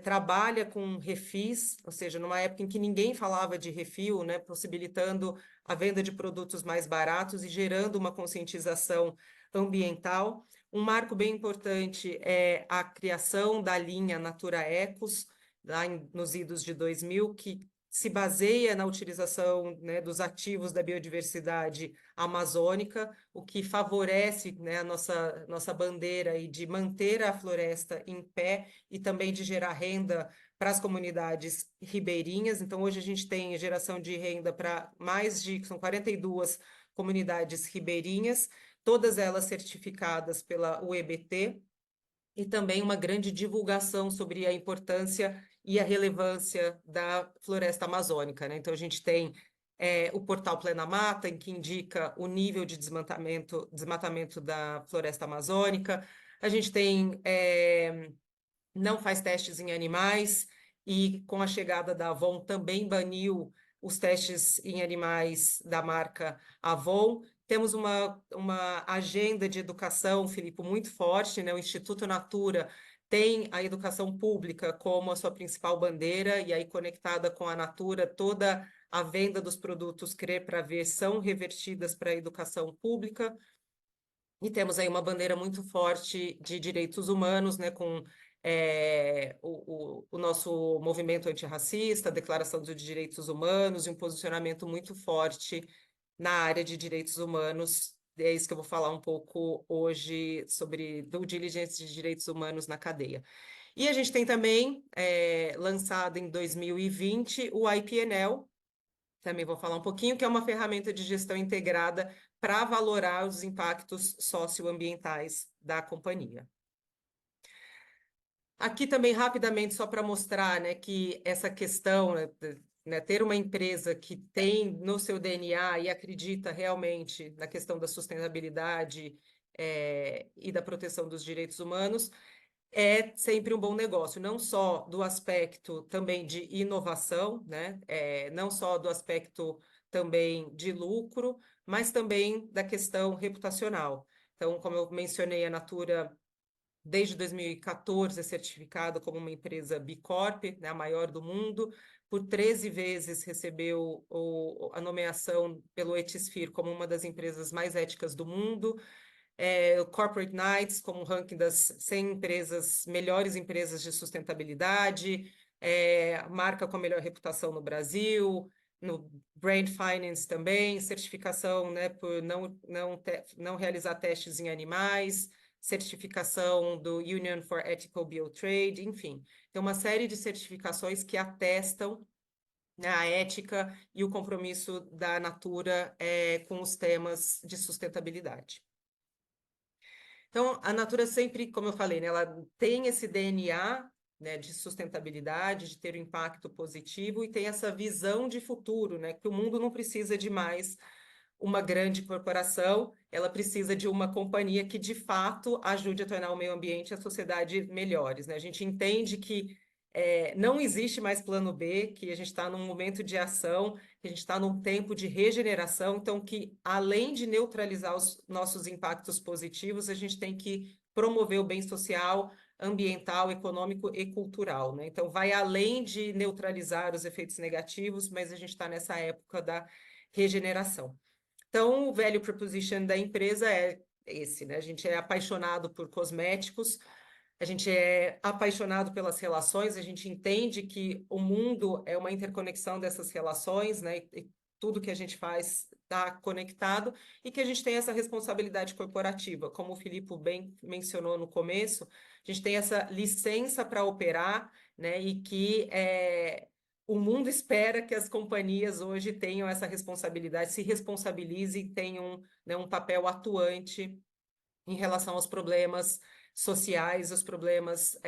Speaker 4: trabalha com refis, ou seja, numa época em que ninguém falava de refil, né, possibilitando a venda de produtos mais baratos e gerando uma conscientização ambiental. Um marco bem importante é a criação da linha Natura Ecos, lá nos idos de 2000, que se baseia na utilização, né, dos ativos da biodiversidade amazônica, o que favorece, né, a nossa bandeira aí de manter a floresta em pé e também de gerar renda para as comunidades ribeirinhas. Então, hoje a gente tem geração de renda para são 42 comunidades ribeirinhas, todas elas certificadas pela UEBT, e também uma grande divulgação sobre a importância e a relevância da floresta amazônica, né? Então, a gente tem o portal Plena Mata, em que indica o nível de desmatamento da floresta amazônica. A gente tem não faz testes em animais, e com a chegada da Avon também baniu os testes em animais da marca Avon. Temos uma agenda de educação, Filipe, muito forte, né? O Instituto Natura tem a educação pública como a sua principal bandeira, e aí conectada com a Natura, toda a venda dos produtos Crer para Ver são revertidas para a educação pública. E temos aí uma bandeira muito forte de direitos humanos, né, com o nosso movimento antirracista, a Declaração dos Direitos Humanos e um posicionamento muito forte na área de direitos humanos. É isso que eu vou falar um pouco hoje sobre due diligence de direitos humanos na cadeia. E a gente tem também, lançado em 2020, o IPNL, também vou falar um pouquinho, que é uma ferramenta de gestão integrada para valorar os impactos socioambientais da companhia. Aqui também, rapidamente, só para mostrar, né, que essa questão, né, ter uma empresa que tem no seu DNA e acredita realmente na questão da sustentabilidade e da proteção dos direitos humanos, é sempre um bom negócio, não só do aspecto também de inovação, né? Não só do aspecto também de lucro, mas também da questão reputacional. Então, como eu mencionei, a Natura, desde 2014, é certificada como uma empresa B Corp, né, a maior do mundo. Por 13 vezes recebeu a nomeação pelo Ethisphere como uma das empresas mais éticas do mundo. O Corporate Knights, como um ranking das 100 melhores empresas de sustentabilidade, marca com a melhor reputação no Brasil, no Brand Finance também, certificação, né, por não realizar testes em animais, certificação do Union for Ethical Biotrade, enfim. Tem uma série de certificações que atestam, né, a ética e o compromisso da Natura com os temas de sustentabilidade. Então, a Natura sempre, como eu falei, né, ela tem esse DNA, né, de sustentabilidade, de ter um impacto positivo e tem essa visão de futuro, né, que o mundo não precisa de mais uma grande corporação, ela precisa de uma companhia que, de fato, ajude a tornar o meio ambiente e a sociedade melhores, né? A gente entende que não existe mais plano B, que a gente está num momento de ação, que a gente está num tempo de regeneração, então que, além de neutralizar os nossos impactos positivos, a gente tem que promover o bem social, ambiental, econômico e cultural, né? Então, vai além de neutralizar os efeitos negativos, mas a gente está nessa época da regeneração. Então, o value proposition da empresa é esse, né? A gente é apaixonado por cosméticos, a gente é apaixonado pelas relações, a gente entende que o mundo é uma interconexão dessas relações, né? E tudo que a gente faz está conectado e que a gente tem essa responsabilidade corporativa. Como o Filipe bem mencionou no começo, a gente tem essa licença para operar, né? E que o mundo espera que as companhias hoje tenham essa responsabilidade, se responsabilizem e tenham, né, um papel atuante em relação aos problemas sociais, aos problemas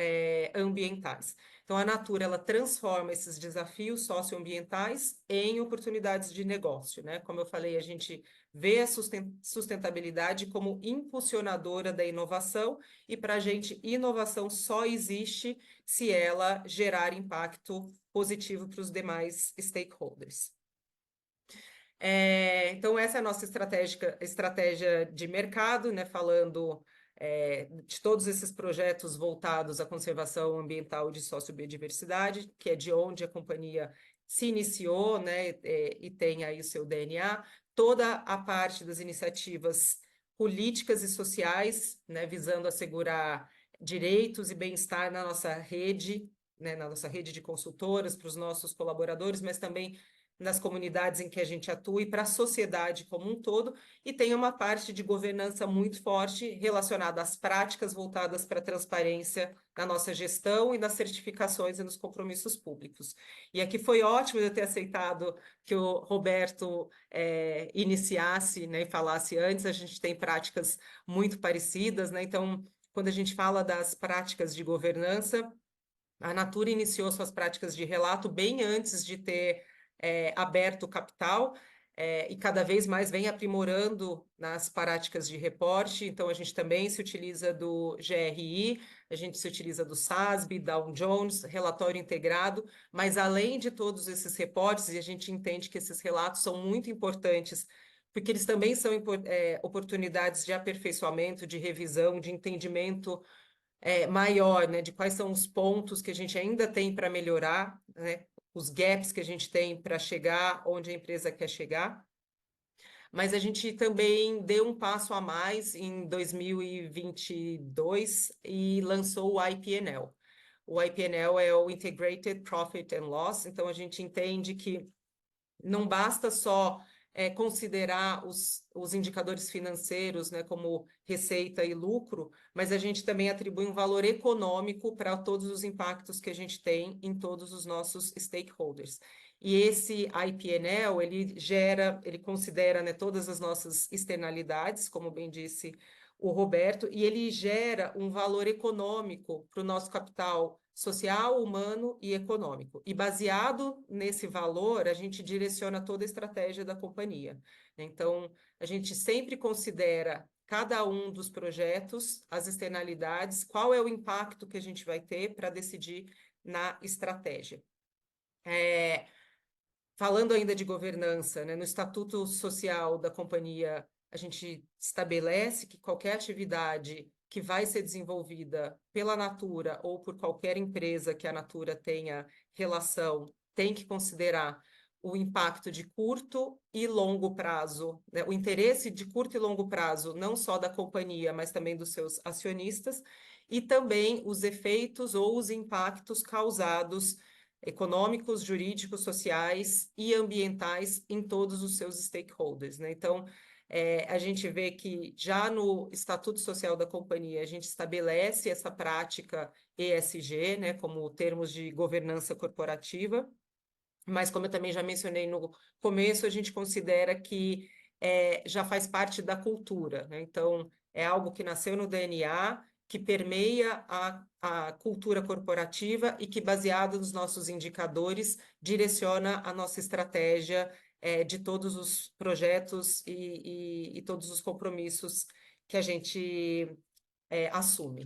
Speaker 4: ambientais. Então, a Natura, ela transforma esses desafios socioambientais em oportunidades de negócio, né? Como eu falei, a gente vê a sustentabilidade como impulsionadora da inovação e, para a gente, inovação só existe se ela gerar impacto positivo para os demais stakeholders. Então, essa é a nossa estratégia de mercado, né? Falando de todos esses projetos voltados à conservação ambiental e de sociobiodiversidade, que é de onde a companhia se iniciou, né? E tem aí o seu DNA. Toda a parte das iniciativas políticas e sociais, né? Visando assegurar direitos e bem-estar na nossa rede, né? Na nossa rede de consultoras, para os nossos colaboradores, mas também nas comunidades em que a gente atua e para a sociedade como um todo, e tem uma parte de governança muito forte relacionada às práticas voltadas para a transparência na nossa gestão e nas certificações e nos compromissos públicos. E aqui foi ótimo eu ter aceitado que o Roberto iniciasse, né, e falasse antes, a gente tem práticas muito parecidas, né? Então, quando a gente fala das práticas de governança, a Natura iniciou suas práticas de relato bem antes de ter aberto o capital, e cada vez mais vem aprimorando nas práticas de reporte. Então, a gente também se utiliza do GRI, a gente se utiliza do SASB, Dow Jones, relatório integrado, mas além de todos esses reportes, e a gente entende que esses relatos são muito importantes, porque eles também são oportunidades de aperfeiçoamento, de revisão, de entendimento maior, né, de quais são os pontos que a gente ainda tem para melhorar, né, os gaps que a gente tem para chegar onde a empresa quer chegar. Mas a gente também deu um passo a mais em 2022 e lançou o IPNL. O IPNL é o Integrated Profit and Loss, então a gente entende que não basta só considerar os indicadores financeiros, né, como receita e lucro, mas a gente também atribui um valor econômico para todos os impactos que a gente tem em todos os nossos stakeholders. E esse IPNL, ele considera, né, todas as nossas externalidades, como bem disse o Roberto, e ele gera um valor econômico para o nosso capital social, humano e econômico. E baseado nesse valor, a gente direciona toda a estratégia da companhia. Então, a gente sempre considera cada um dos projetos, as externalidades, qual é o impacto que a gente vai ter para decidir na estratégia. Falando ainda de governança, né, no Estatuto Social da companhia, a gente estabelece que qualquer atividade que vai ser desenvolvida pela Natura ou por qualquer empresa que a Natura tenha relação, tem que considerar o impacto de curto e longo prazo, né? O interesse de curto e longo prazo, não só da companhia, mas também dos seus acionistas, e também os efeitos ou os impactos causados econômicos, jurídicos, sociais e ambientais em todos os seus stakeholders, né? Então, a gente vê que já no Estatuto Social da Companhia a gente estabelece essa prática ESG, né, como termos de governança corporativa, mas como eu também já mencionei no começo, a gente considera que já faz parte da cultura, né? Então, é algo que nasceu no DNA, que permeia a cultura corporativa e que, baseado nos nossos indicadores, direciona a nossa estratégia de todos os projetos e todos os compromissos que a gente assume.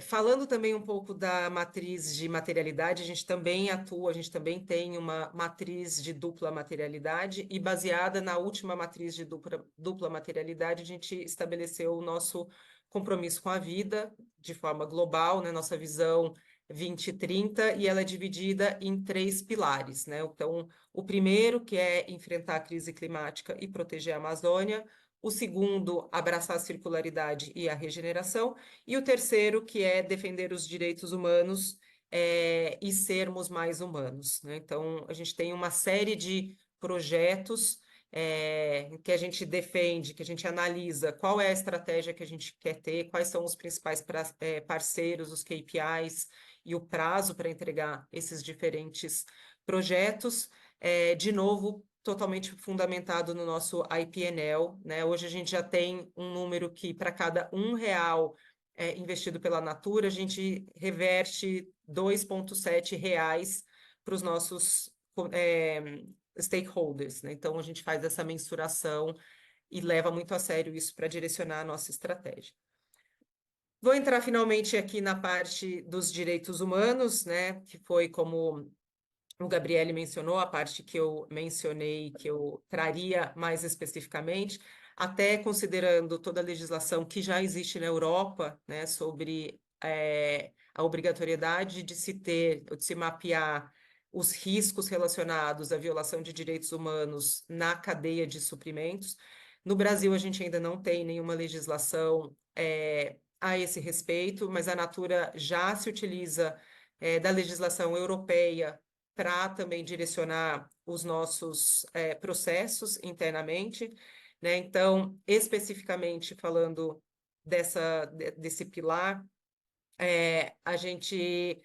Speaker 4: Falando também um pouco da matriz de materialidade, a gente também atua, a gente também tem uma matriz de dupla materialidade, e baseada na última matriz de dupla materialidade, a gente estabeleceu o nosso compromisso com a vida de forma global, né, nossa visão 2030, e ela é dividida em 3 pilares, né? Então, o primeiro, que é enfrentar a crise climática e proteger a Amazônia; o segundo, abraçar a circularidade e a regeneração; e o terceiro, que é defender os direitos humanos e sermos mais humanos, né? Então, a gente tem uma série de projetos que a gente defende, que a gente analisa qual é a estratégia que a gente quer ter, quais são os principais parceiros, os KPIs e o prazo para entregar esses diferentes projetos. De novo, totalmente fundamentado no nosso IPNL, né? Hoje a gente já tem um número que, para cada R$1 investido pela Natura, a gente reverte R$2,7 para os nossos stakeholders, né? Então, a gente faz essa mensuração e leva muito a sério isso para direcionar a nossa estratégia. Vou entrar finalmente aqui na parte dos direitos humanos, né? Que foi, como o Gabriele mencionou, a parte que eu mencionei, que eu traria mais especificamente, até considerando toda a legislação que já existe na Europa, né, sobre a obrigatoriedade de se mapear os riscos relacionados à violação de direitos humanos na cadeia de suprimentos. No Brasil, a gente ainda não tem nenhuma legislação a esse respeito, mas a Natura já se utiliza da legislação europeia para também direcionar os nossos processos internamente, né? Então, especificamente falando desse pilar, a gente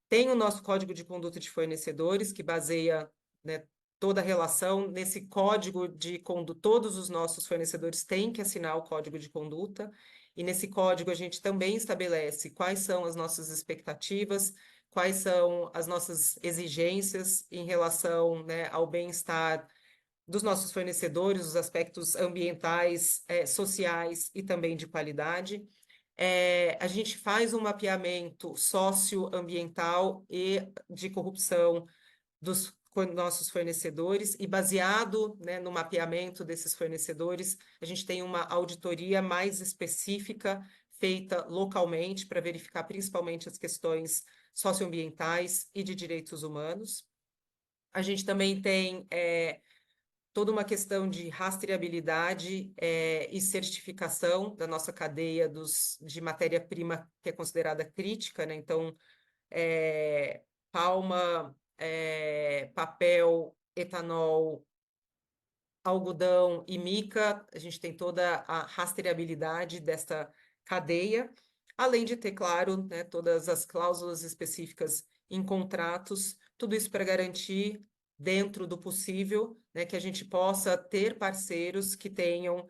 Speaker 4: tem o nosso Código de Conduta de Fornecedores, que baseia, né, toda a relação nesse código de conduta. Todos os nossos fornecedores têm que assinar o código de conduta, e nesse código a gente também estabelece quais são as nossas expectativas, quais são as nossas exigências em relação, né, ao bem-estar dos nossos fornecedores, os aspectos ambientais, sociais e também de qualidade. A gente faz um mapeamento socioambiental e de corrupção dos nossos fornecedores, e baseado, né, no mapeamento desses fornecedores, a gente tem uma auditoria mais específica feita localmente para verificar principalmente as questões socioambientais e de direitos humanos. A gente também tem toda uma questão de rastreabilidade e certificação da nossa cadeia de matéria-prima que é considerada crítica, né? Então, palma, papel, etanol, algodão e mica, a gente tem toda a rastreabilidade desta cadeia, além de ter, claro, né, todas as cláusulas específicas em contratos, tudo isso para garantir, dentro do possível, né, que a gente possa ter parceiros que tenham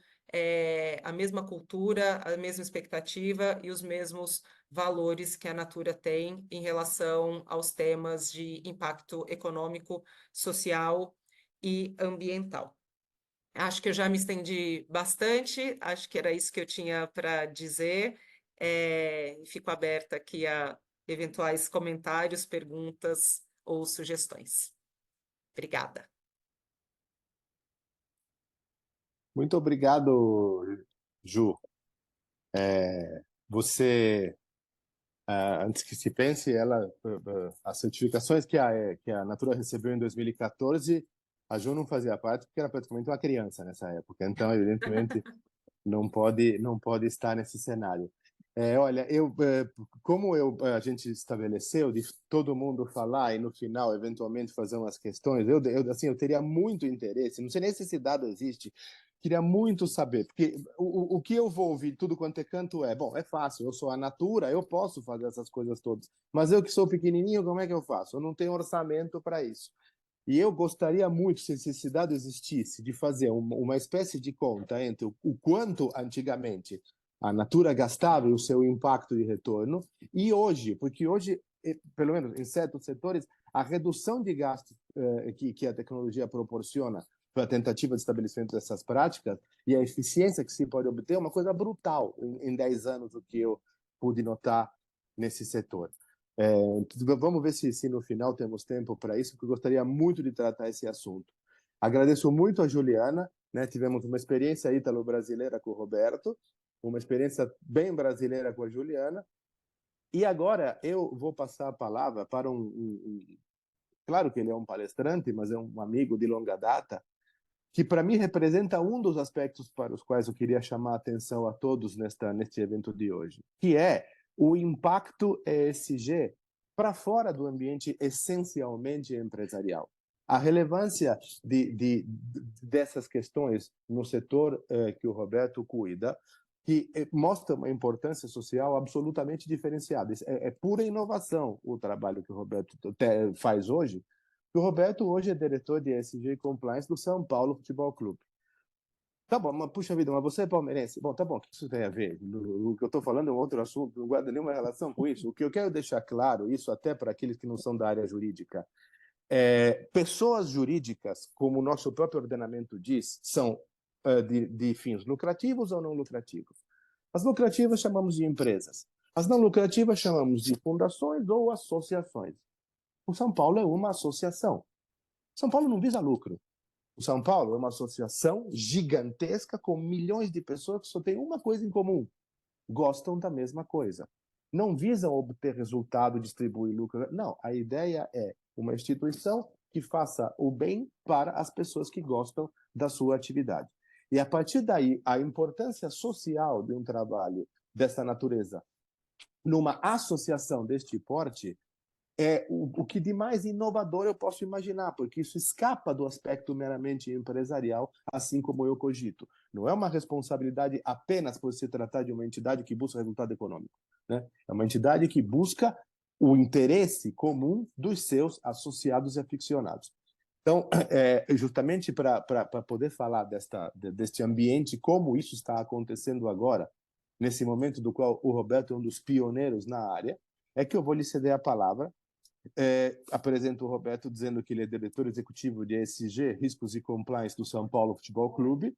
Speaker 4: a mesma cultura, a mesma expectativa e os mesmos valores que a Natura tem em relação aos temas de impacto econômico, social e ambiental. Acho que eu já me estendi bastante, acho que era isso que eu tinha para dizer. Fico aberta aqui a eventuais comentários, perguntas ou sugestões. Obrigada.
Speaker 2: Muito obrigado, Ju. Você, antes que se pense, as certificações que a Natura recebeu em 2014, a Ju não fazia parte porque era praticamente uma criança nessa época. Então, evidentemente, não pode estar nesse cenário. Olha, como a gente estabeleceu de todo mundo falar e no final, eventualmente, fazer umas questões, assim, eu teria muito interesse, não sei nem se esse dado existe, queria muito saber, porque o que eu vou ouvir tudo quanto é canto bom, é fácil, eu sou a Natura, eu posso fazer essas coisas todas, mas eu que sou pequenininho, como é que eu faço? Eu não tenho orçamento para isso. E eu gostaria muito, se esse dado existisse, de fazer uma espécie de conta entre o quanto antigamente a Natura gastava e o seu impacto de retorno, e hoje, porque hoje, pelo menos em certos setores, a redução de gastos que a tecnologia proporciona para a tentativa de estabelecimento dessas práticas e a eficiência que se pode obter é uma coisa brutal em 10 anos, o que eu pude notar nesse setor. Vamos ver se no final temos tempo para isso, porque eu gostaria muito de tratar esse assunto. Agradeço muito a Juliana, né? Tivemos uma experiência ítalo-brasileira com o Roberto, uma experiência bem brasileira com a Juliana, e agora eu vou passar a palavra para claro que ele é um palestrante, mas é um amigo de longa data, que para mim representa um dos aspectos para os quais eu queria chamar a atenção a todos neste evento de hoje, que é o impacto ESG para fora do ambiente essencialmente empresarial. A relevância dessas questões no setor que o Roberto cuida, que mostra uma importância social absolutamente diferenciada. É pura inovação o trabalho que o Roberto faz hoje. O Roberto hoje é diretor de ESG Compliance do São Paulo Futebol Clube. Tá bom, mas puxa vida, mas você é palmeirense? Bom, tá bom, o que isso tem a ver? O que eu estou falando é um outro assunto, não guarda nenhuma relação com isso. O que eu quero deixar claro, isso até para aqueles que não são da área jurídica, pessoas jurídicas, como o nosso próprio ordenamento diz, são de fins lucrativos ou não lucrativos. As lucrativas chamamos de empresas. As não lucrativas chamamos de fundações ou associações. O São Paulo é uma associação. São Paulo não visa lucro. O São Paulo é uma associação gigantesca com milhões de pessoas que só têm uma coisa em comum: gostam da mesma coisa. Não visam obter resultado, distribuir lucro. Não, a ideia é uma instituição que faça o bem para as pessoas que gostam da sua atividade. E a partir daí, a importância social de um trabalho dessa natureza numa associação deste porte é o que de mais inovador eu posso imaginar, porque isso escapa do aspecto meramente empresarial, assim como eu cogito. Não é uma responsabilidade apenas por se tratar de uma entidade que busca resultado econômico, né? É uma entidade que busca o interesse comum dos seus associados e aficionados. Então, justamente para poder falar deste ambiente, como isso está acontecendo agora, nesse momento do qual o Roberto é um dos pioneiros na área, é que eu vou lhe ceder a palavra. Apresento o Roberto dizendo que ele é diretor executivo de ESG, Riscos e Compliance do São Paulo Futebol Clube,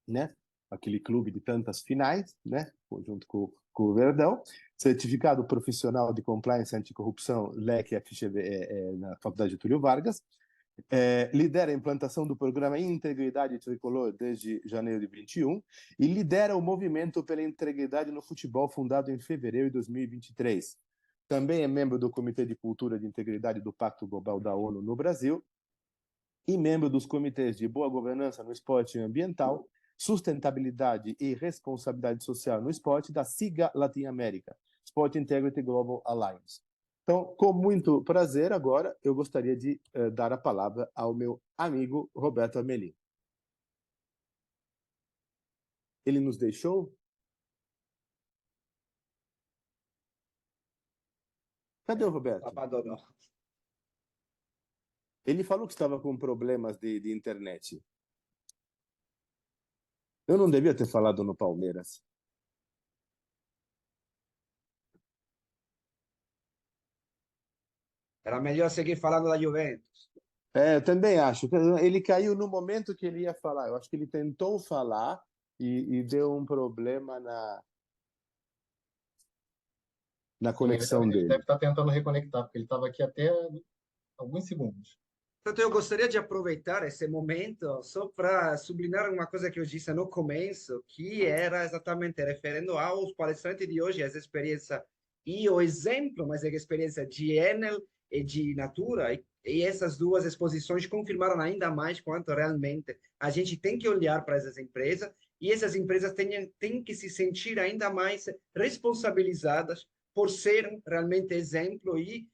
Speaker 2: né? Aquele clube de tantas finais, né? Junto com o Verdão, certificado profissional de Compliance Anticorrupção, LEC FGV, na Faculdade Getúlio Vargas, lidera a implantação do programa Integridade Tricolor desde janeiro de 21 e lidera o movimento pela integridade no futebol fundado em fevereiro de 2023. Também é membro do Comitê de Cultura de Integridade do Pacto Global da ONU no Brasil e membro dos comitês de Boa Governança no Esporte e Ambiental, Sustentabilidade e Responsabilidade Social no Esporte da SIGA Latinoamérica, Sport Integrity Global Alliance. Então, com muito prazer, agora eu gostaria de dar a palavra ao meu amigo Roberto Amelin. Ele nos deixou? Cadê o Roberto?
Speaker 3: Abandonou.
Speaker 2: Ele falou que estava com problemas de internet. Eu não devia ter falado no Palmeiras.
Speaker 3: Era melhor seguir falando da Juventus.
Speaker 2: Eu também acho. Ele caiu no momento que ele ia falar. Eu acho que ele tentou falar e deu um problema na conexão
Speaker 5: Ele
Speaker 2: dele.
Speaker 5: deve estar tentando reconectar, porque ele estava aqui até alguns segundos.
Speaker 3: Portanto, eu gostaria de aproveitar esse momento só para sublinhar uma coisa que eu disse no começo, que era exatamente referendo aos palestrantes de hoje, as experiências e o exemplo, mas a experiência de Enel e de Natura, e essas duas exposições confirmaram ainda mais quanto realmente a gente tem que olhar para essas empresas e essas empresas têm que se sentir ainda mais responsabilizadas por serem realmente exemplo e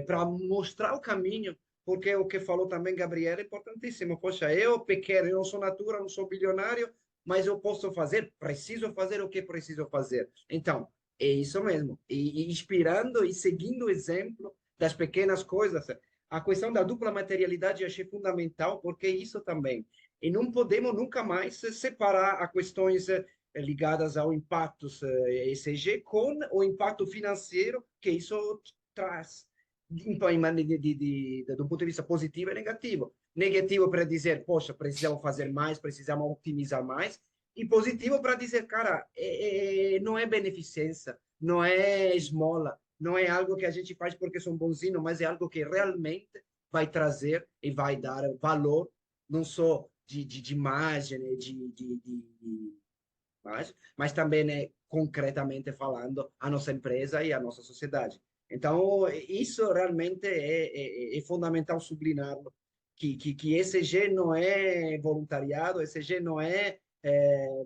Speaker 3: para mostrar o caminho, porque o que falou também Gabriel é importantíssimo. Poxa, eu pequeno, eu não sou natura, não sou bilionário, mas eu posso fazer, preciso fazer o que preciso fazer. Então, é isso mesmo. E inspirando e seguindo o exemplo das pequenas coisas. A questão da dupla materialidade eu achei fundamental, porque isso também. E não podemos nunca mais separar as questões ligadas ao impacto ESG com o impacto financeiro que isso traz, do ponto de vista positivo e negativo. Negativo para dizer, poxa, precisamos fazer mais, precisamos optimizar mais, e positivo para dizer, cara, não é beneficência, não é esmola, não é algo que a gente faz porque são bonzinhos, mas é algo que realmente vai trazer e vai dar valor, não só de imagem, mas também, né, concretamente falando, a nossa empresa e a nossa sociedade. Então, isso realmente é fundamental sublinhar que ESG não é voluntariado, ESG não é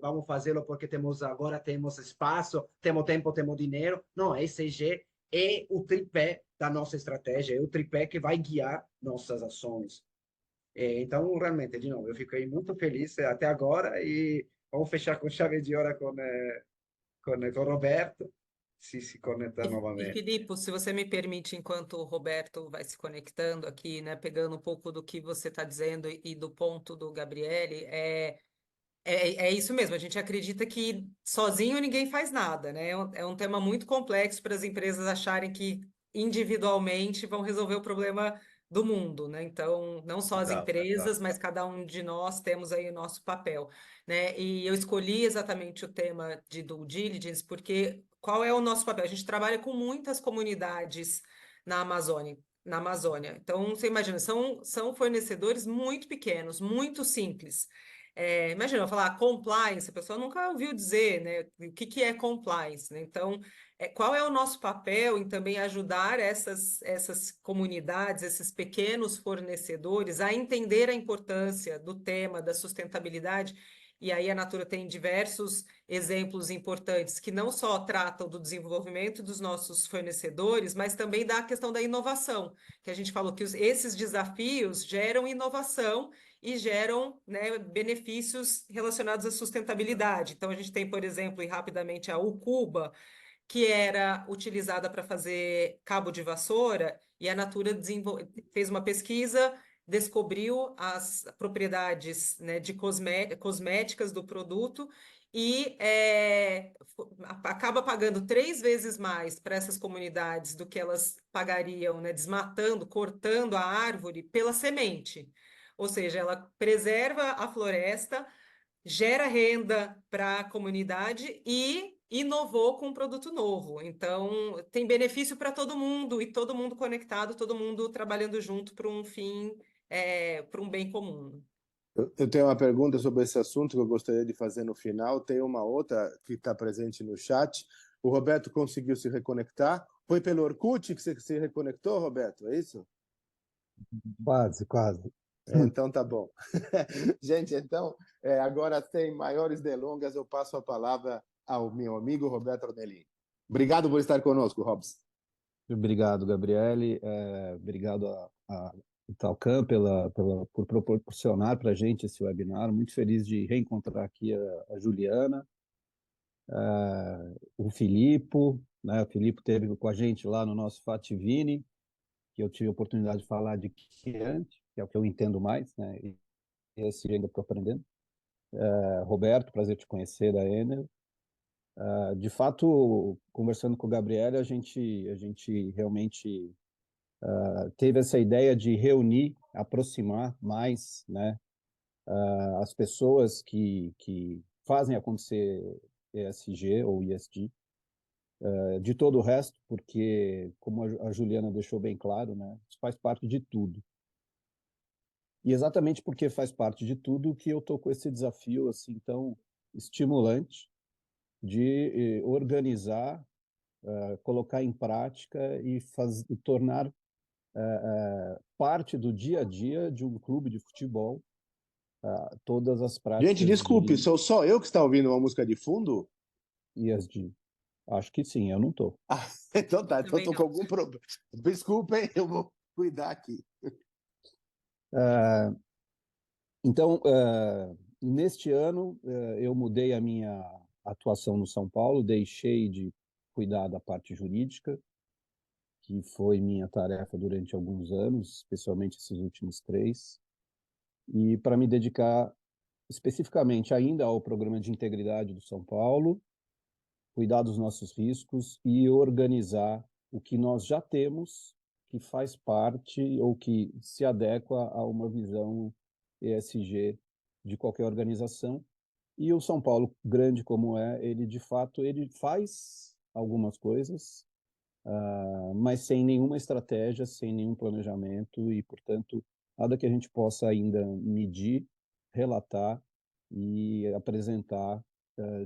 Speaker 3: vamos fazê-lo porque agora temos espaço, temos tempo, temos dinheiro. Não, ESG é o tripé da nossa estratégia, é o tripé que vai guiar nossas ações. Então, realmente, de novo, eu fiquei muito feliz até agora e vamos fechar com chave de ouro com o Roberto, se conectar
Speaker 4: E,
Speaker 3: novamente.
Speaker 4: Filipe, se você me permite, enquanto o Roberto vai se conectando aqui, né, pegando um pouco do que você está dizendo e do ponto do Gabriele, é isso mesmo, a gente acredita que sozinho ninguém faz nada, né? É um tema muito complexo para as empresas acharem que individualmente vão resolver o problema do mundo, né? Então, não só as
Speaker 3: Exato, exato.
Speaker 4: empresas, mas cada um de nós temos aí o nosso papel, né? E eu escolhi exatamente o tema de due diligence porque qual é o nosso papel? A gente trabalha com muitas comunidades na Amazônia. Na Amazônia. Então, você imagina, são fornecedores muito pequenos, muito simples. Imagina, eu falar compliance, a pessoa nunca ouviu dizer, né, o que é compliance, né? Então, qual é o nosso papel em também ajudar essas comunidades, esses pequenos fornecedores a entender a importância do tema da sustentabilidade? E aí a Natura tem diversos exemplos importantes que não só tratam do desenvolvimento dos nossos fornecedores, mas também da questão da inovação, que a gente falou que esses desafios geram inovação e geram, né, benefícios relacionados à sustentabilidade. Então, a gente tem, por exemplo, e rapidamente, a Ucuba, que era utilizada para fazer cabo de vassoura, e a Natura fez uma pesquisa, descobriu as propriedades, né, de cosméticas do produto e acaba pagando 3 vezes mais para essas comunidades do que elas pagariam, né, desmatando, cortando a árvore pela semente. Ou seja, ela preserva a floresta, gera renda para a comunidade e inovou com um produto novo. Então, tem benefício para todo mundo e todo mundo conectado, todo mundo trabalhando junto para um fim, para um bem comum.
Speaker 2: Eu tenho uma pergunta sobre esse assunto que eu gostaria de fazer no final. Tem uma outra que está presente no chat. O Roberto conseguiu se reconectar. Foi pelo Orkut que você se reconectou, Roberto? É isso?
Speaker 6: Quase, quase.
Speaker 2: Então tá bom. Gente, então, agora sem maiores delongas, eu passo a palavra ao meu amigo Roberto Ornelli. Obrigado por estar conosco, Robson.
Speaker 6: Obrigado, Gabriele. Obrigado a Italcam por proporcionar para a gente esse webinar. Muito feliz de reencontrar aqui a Juliana, o Filipe, né? O Filipe esteve com a gente lá no nosso Fativini, que eu tive a oportunidade de falar de Chianti, que é o que eu entendo mais, né? E esse ainda estou aprendendo. Roberto, prazer te conhecer, da Enel. De fato, conversando com o Gabriele, a gente realmente teve essa ideia de reunir, aproximar mais, né, as pessoas que fazem acontecer ESG ou ESG, de todo o resto, porque, como a Juliana deixou bem claro, né, isso faz parte de tudo. E exatamente porque faz parte de tudo que eu estou com esse desafio assim tão estimulante de organizar, colocar em prática e tornar parte do dia a dia de um clube de futebol todas as práticas
Speaker 2: Gente, desculpe,
Speaker 6: de
Speaker 2: sou só eu que está ouvindo uma música de fundo?
Speaker 6: ESG. Acho que sim, eu não estou.
Speaker 2: Ah, então tá, então
Speaker 4: Também
Speaker 2: estou com
Speaker 4: não.
Speaker 2: algum problema. Desculpem, eu vou cuidar aqui.
Speaker 6: Então, neste ano, eu mudei a minha atuação no São Paulo, deixei de cuidar da parte jurídica, que foi minha tarefa durante alguns anos, especialmente esses últimos 3, e para me dedicar especificamente ainda ao programa de integridade do São Paulo, cuidar dos nossos riscos e organizar o que nós já temos, que faz parte ou que se adequa a uma visão ESG de qualquer organização. E o São Paulo, grande como é, ele de fato ele faz algumas coisas, mas sem nenhuma estratégia, sem nenhum planejamento e, portanto, nada que a gente possa ainda medir, relatar e apresentar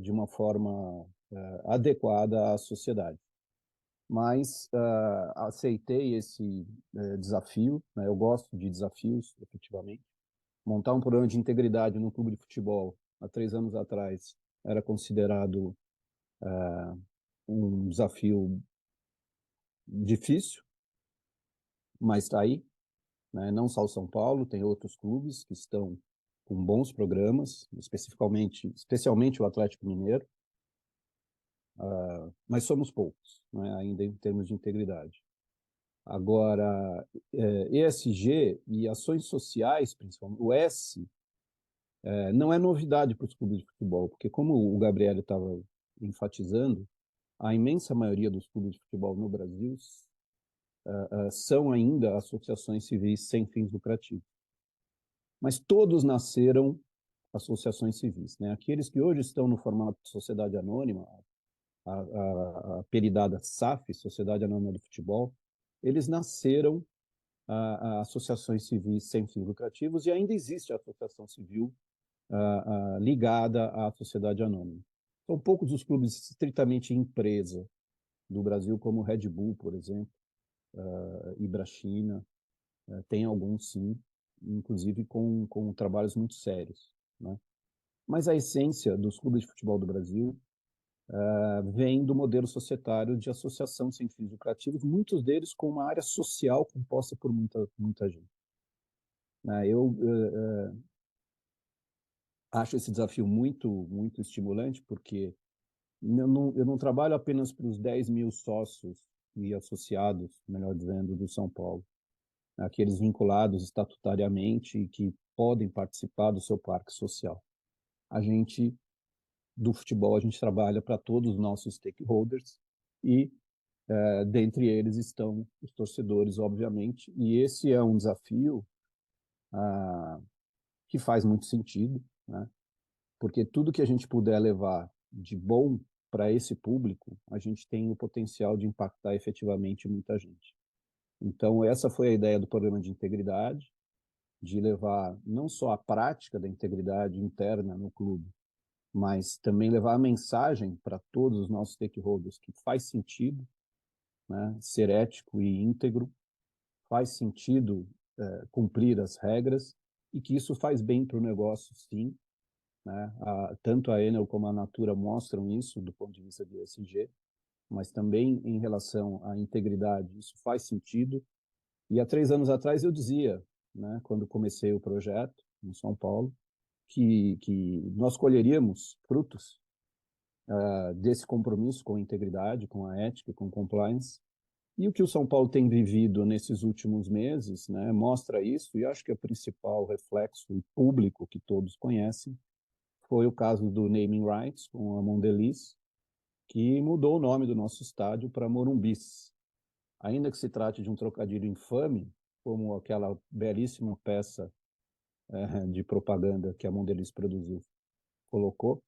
Speaker 6: de uma forma adequada à sociedade. Mas aceitei esse desafio, né? Eu gosto de desafios, efetivamente. Montar um programa de integridade num clube de futebol, há 3 anos atrás, era considerado um desafio difícil, mas está aí, né? Não só o São Paulo, tem outros clubes que estão com bons programas, especialmente o Atlético Mineiro, mas somos poucos, né? Ainda em termos de integridade. Agora, ESG e ações sociais, principalmente, o S, não é novidade para os clubes de futebol, porque como o Gabriel estava enfatizando, a imensa maioria dos clubes de futebol no Brasil são ainda associações civis sem fins lucrativos. Mas todos nasceram associações civis, né? Aqueles que hoje estão no formato de sociedade anônima, a apelidada SAF, Sociedade Anônima do Futebol, eles nasceram a associações civis sem fins lucrativos e ainda existe a associação civil ligada à sociedade anônima. São poucos os clubes estritamente empresa do Brasil, como o Red Bull, por exemplo, Ibrachina, tem alguns sim, inclusive com trabalhos muito sérios, né? Mas a essência dos clubes de futebol do Brasil vem do modelo societário de associação sem fins lucrativos, muitos deles com uma área social composta por muita gente. Eu acho esse desafio muito estimulante, porque eu não trabalho apenas para os 10 mil sócios e associados, melhor dizendo, do São Paulo, aqueles vinculados estatutariamente e que podem participar do seu parque social. Do futebol, a gente trabalha para todos os nossos stakeholders e, dentre eles, estão os torcedores, obviamente, e esse é um desafio que faz muito sentido, né? Porque tudo que a gente puder levar de bom para esse público, a gente tem o potencial de impactar efetivamente muita gente. Então, essa foi a ideia do programa de integridade, de levar não só a prática da integridade interna no clube, mas também levar a mensagem para todos os nossos stakeholders que faz sentido, né, ser ético e íntegro, faz sentido cumprir as regras e que isso faz bem para o negócio, sim, né? Tanto a Enel como a Natura mostram isso do ponto de vista de ESG, mas também em relação à integridade, isso faz sentido. E há 3 anos atrás eu dizia, né, quando comecei o projeto em São Paulo, que nós colheríamos frutos desse compromisso com a integridade, com a ética, com compliance. E o que o São Paulo tem vivido nesses últimos meses, né, mostra isso, e acho que o principal reflexo público que todos conhecem foi o caso do naming rights com a Mondelez, que mudou o nome do nosso estádio para Morumbis. Ainda que se trate de um trocadilho infame, como aquela belíssima peça de propaganda que a Mondelez produziu colocou,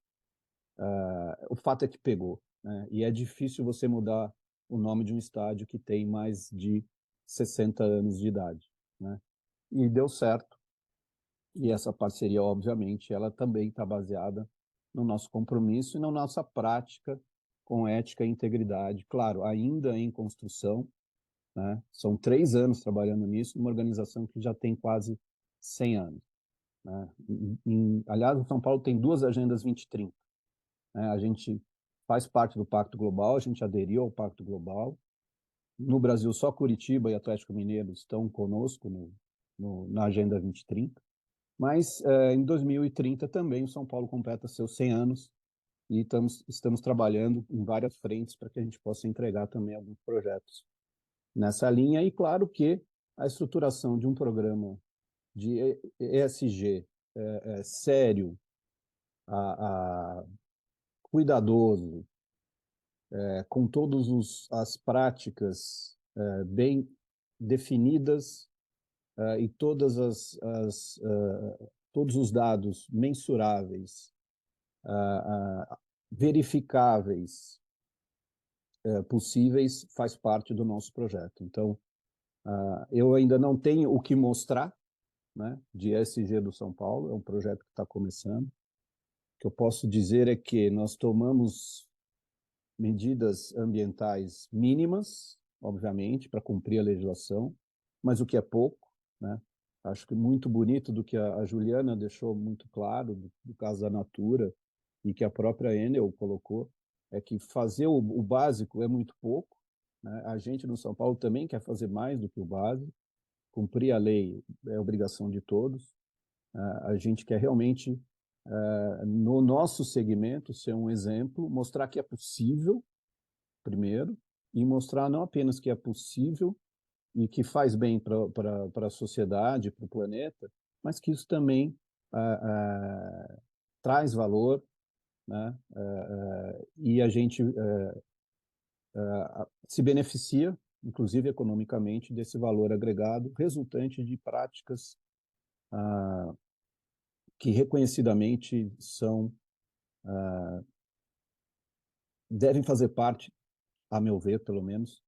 Speaker 6: o fato é que pegou, né? E é difícil você mudar o nome de um estádio que tem mais de 60 anos de idade, né? E deu certo. E essa parceria, obviamente, ela também está baseada no nosso compromisso e na nossa prática com ética e integridade. Claro, ainda em construção, né? São 3 anos trabalhando nisso, numa organização que já tem quase 100 anos. né? Aliás, o São Paulo tem 2 agendas 2030. Né? A gente faz parte do Pacto Global, a gente aderiu ao Pacto Global. No Brasil, só Curitiba e Atlético Mineiro estão conosco na Agenda 2030. Mas em 2030 também o São Paulo completa seus 100 anos e estamos trabalhando em várias frentes para que a gente possa entregar também alguns projetos nessa linha. E claro que a estruturação de um programa de ESG sério, cuidadoso, com todas as práticas bem definidas e todos os dados mensuráveis, verificáveis, possíveis, faz parte do nosso projeto. Então, eu ainda não tenho o que mostrar, né, de ESG do São Paulo, é um projeto que está começando. O que eu posso dizer é que nós tomamos medidas ambientais mínimas, obviamente, para cumprir a legislação, mas o que é pouco, né? Acho que muito bonito do que a Juliana deixou muito claro, do caso da Natura, e que a própria Enel colocou, é que fazer o básico é muito pouco, né? A gente no São Paulo também quer fazer mais do que o básico, cumprir a lei é obrigação de todos, a gente quer realmente, no nosso segmento, ser um exemplo, mostrar que é possível, primeiro, e mostrar não apenas que é possível e que faz bem para a sociedade, para o planeta, mas que isso também traz valor, né? E a gente se beneficia, inclusive economicamente, desse valor agregado resultante de práticas que reconhecidamente devem fazer parte, a meu ver, pelo menos,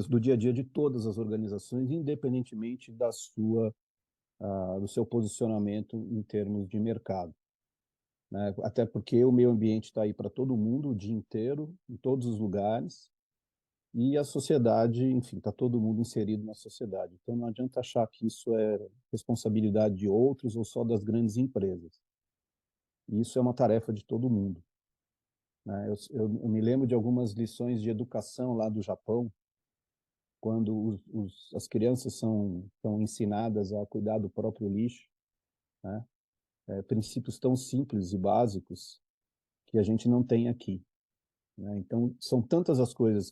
Speaker 6: do dia a dia de todas as organizações, independentemente do seu posicionamento em termos de mercado, né? Até porque o meio ambiente está aí para todo mundo o dia inteiro, em todos os lugares, e a sociedade, enfim, está todo mundo inserido na sociedade. Então não adianta achar que isso é responsabilidade de outros ou só das grandes empresas. Isso é uma tarefa de todo mundo, né? Eu me lembro de algumas lições de educação lá do Japão, quando as crianças são ensinadas a cuidar do próprio lixo, né? Princípios tão simples e básicos que a gente não tem aqui, né? Então, são tantas as coisas